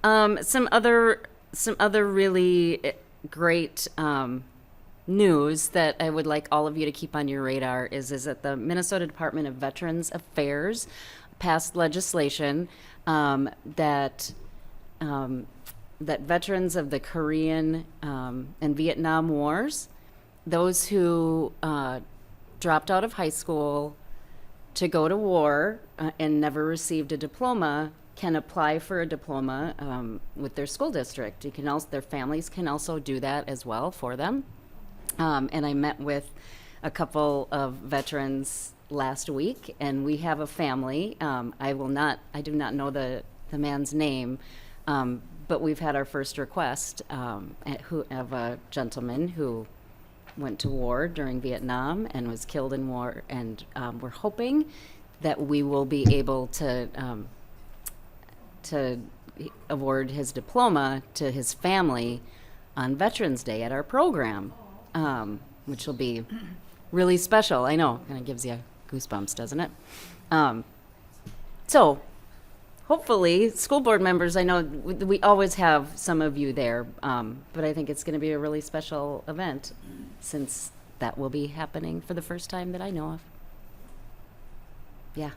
Some other really great news that I would like all of you to keep on your radar is that the Minnesota Department of Veterans Affairs passed legislation that veterans of the Korean and Vietnam Wars, those who dropped out of high school to go to war and never received a diploma, can apply for a diploma with their school district. You can also, their families can also do that as well for them. And I met with a couple of veterans last week, and we have a family. I do not know the man's name, but we've had our first request of a gentleman who went to war during Vietnam and was killed in war, and we're hoping that we will be able to award his diploma to his family on Veterans Day at our program, which will be really special. I know, kind of gives you goosebumps, doesn't it? So hopefully, school board members, I know we always have some of you there, but I think it's going to be a really special event since that will be happening for the first time that I know of. Yeah.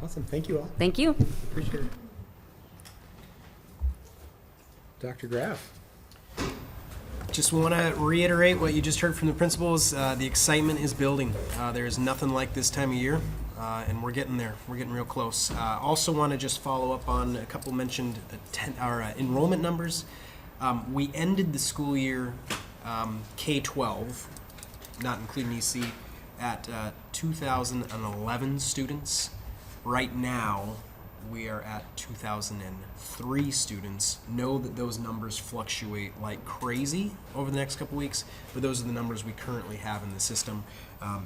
Awesome. Thank you all.
Thank you.
Appreciate it. Dr. Graff.
Just want to reiterate what you just heard from the principals. The excitement is building. There is nothing like this time of year, and we're getting there. We're getting real close. Also want to just follow up on a couple mentioned enrollment numbers. We ended the school year K-12, not including EC, at 2,011 students. Right now, we are at 2,003 students. Know that those numbers fluctuate like crazy over the next couple weeks, but those are the numbers we currently have in the system.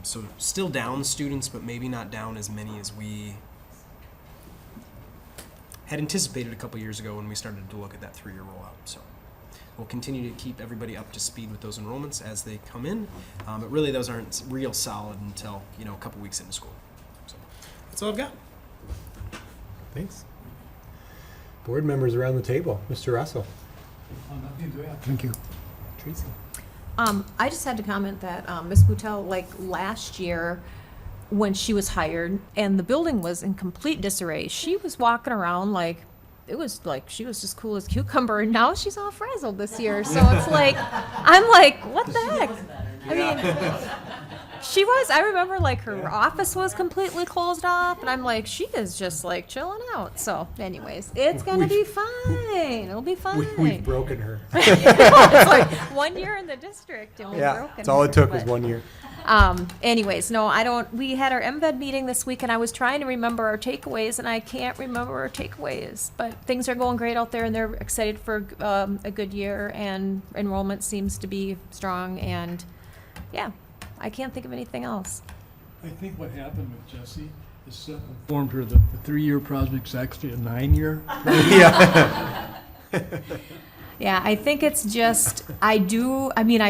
So still down students, but maybe not down as many as we had anticipated a couple years ago when we started to look at that 3-year rollout. So we'll continue to keep everybody up to speed with those enrollments as they come in, but really those aren't real solid until a couple weeks into school. So that's all I've got.
Thanks. Board members around the table. Mr. Russell.
Nothing to add. Thank you.
Tracy.
I just had to comment that Ms. Boutel, like last year, when she was hired and the building was in complete disarray, she was walking around like, it was like she was just cool as cucumber, and now she's all frazzled this year. So it's like, I'm like, what the heck? I mean, she was, I remember like her office was completely closed off, and I'm like, she is just like chilling out. So anyways, it's gonna be fine. It'll be fine.
We've broken her.
It's like 1 year in the district and we've broken
that's all it
her,
took was
but-
1 year.
Anyways, no, I don't, we had our MVED meeting this week and I was trying to remember our takeaways and I can't remember our takeaways, but things are going great out there and they're excited for a good year, and enrollment seems to be strong, and yeah, I can't think of anything else.
I think what happened with Jesse Just informed her that the 3-year project's actually a 9-year.
Yeah.
Yeah, I think it's just, I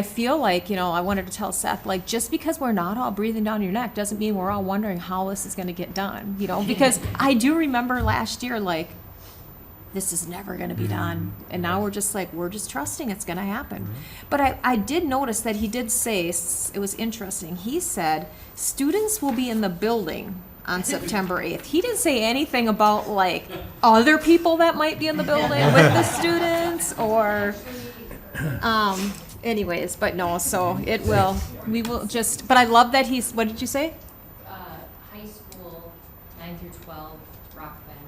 feel like, I wanted to tell Seth, like, just because we're not all breathing down your neck doesn't mean we're all wondering how this is gonna get done, because I do remember last year, like, this is never gonna be done. And now we're just trusting it's gonna happen. But I did notice that he did say, it was interesting, he said, students will be in the building on September 8th. He didn't say anything about like other people that might be in the building with the students or, anyways, but no, so we will just, but I love that what did you say?
High school, 9 through 12, rock band,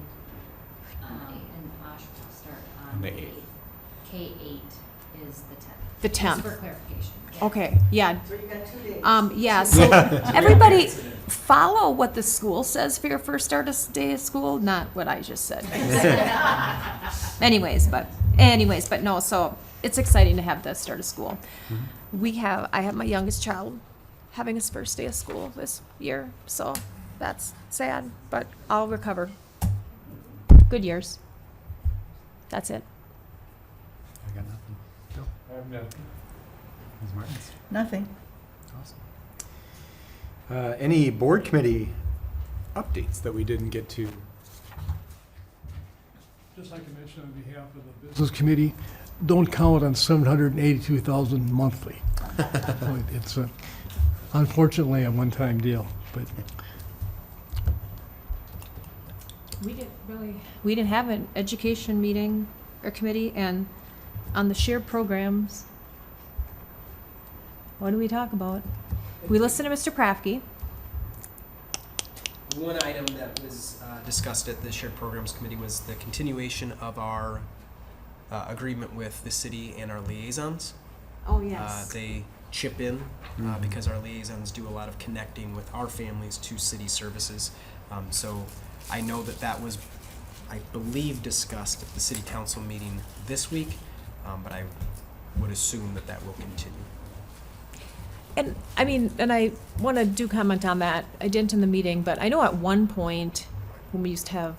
and Osh will start on
the
the
8th.
8th. K8 is the 10th.
The
Just
10th.
for clarification.
Okay, yeah. Yeah, so everybody follow what the school says for your first day of school, not what I just said. Anyways, but no, so it's exciting to have the start of school. I have my youngest child having his first day of school this year, so that's sad, but I'll recover. Good years. That's it.
I got nothing. Bill?
I have nothing.
Ms. Martins?
Nothing.
Awesome. Any board committee updates that we didn't get to?
Just like I mentioned on behalf of the business committee, don't count on 782,000 monthly. It's unfortunately a one-time deal, but
We didn't have an education meeting or committee, and on the shared programs, what do we talk about? We listened to Mr. Prafke.
One item that was discussed at the Shared Programs Committee was the continuation of our agreement with the city and our liaisons.
Oh,
They chip in because our liaisons do a lot of connecting with our families to city services. So I know that was, I believe, discussed at the city council meeting this week, but I would assume that will continue.
And I want to do comment on that. I didn't in the meeting, but I know at one point when we used to have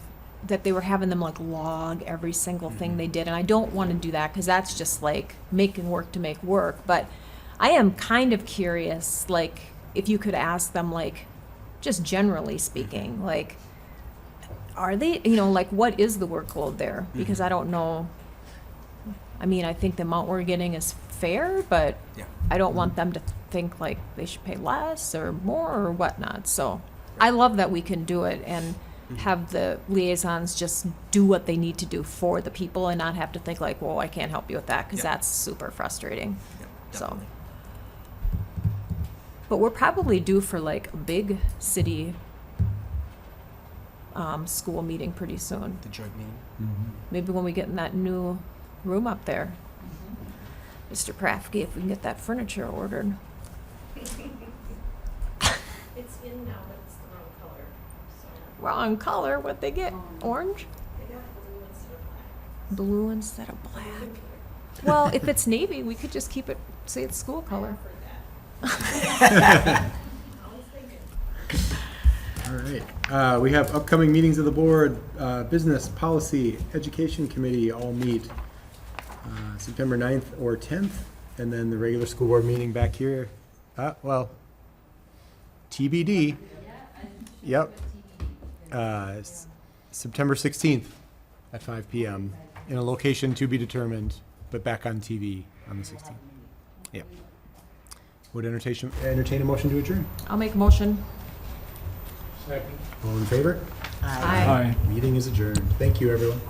that they were having them like log every single thing they did, and I don't want to do that because that's just like making work to make work. But I am kind of curious, like if you could ask them, like just generally speaking, like are they, like what is the workload there? Because I don't know. I think the amount we're getting is fair, but I don't want them to think like they should pay less or more or whatnot. So I love that we can do it and have the liaisons just do what they need to do for the people and not have to think like, well, I can't help you with that, because that's super frustrating. So, but we're probably due for like a big city school meeting pretty soon.
The joint meeting.
Maybe when we get in that new room up there. Mr. Prafke, if we can get that furniture ordered.
It's in now, but it's the wrong color, so.
Wrong color, what'd they get? Orange?
They got
Blue instead of black. Well, if it's navy, we could just keep it, say it's school color.
All right. We have upcoming meetings of the board, business, policy, education committee all meet September 9th or 10th, and then the regular school board meeting back here. TBD. Yep. September 16th at 5 p.m. in a location to be determined, but back on TV on the 16th. Yep. Would entertain a motion to adjourn.
I'll make a motion.
Second.
All in favor?
Aye.
Meeting is adjourned. Thank you, everyone.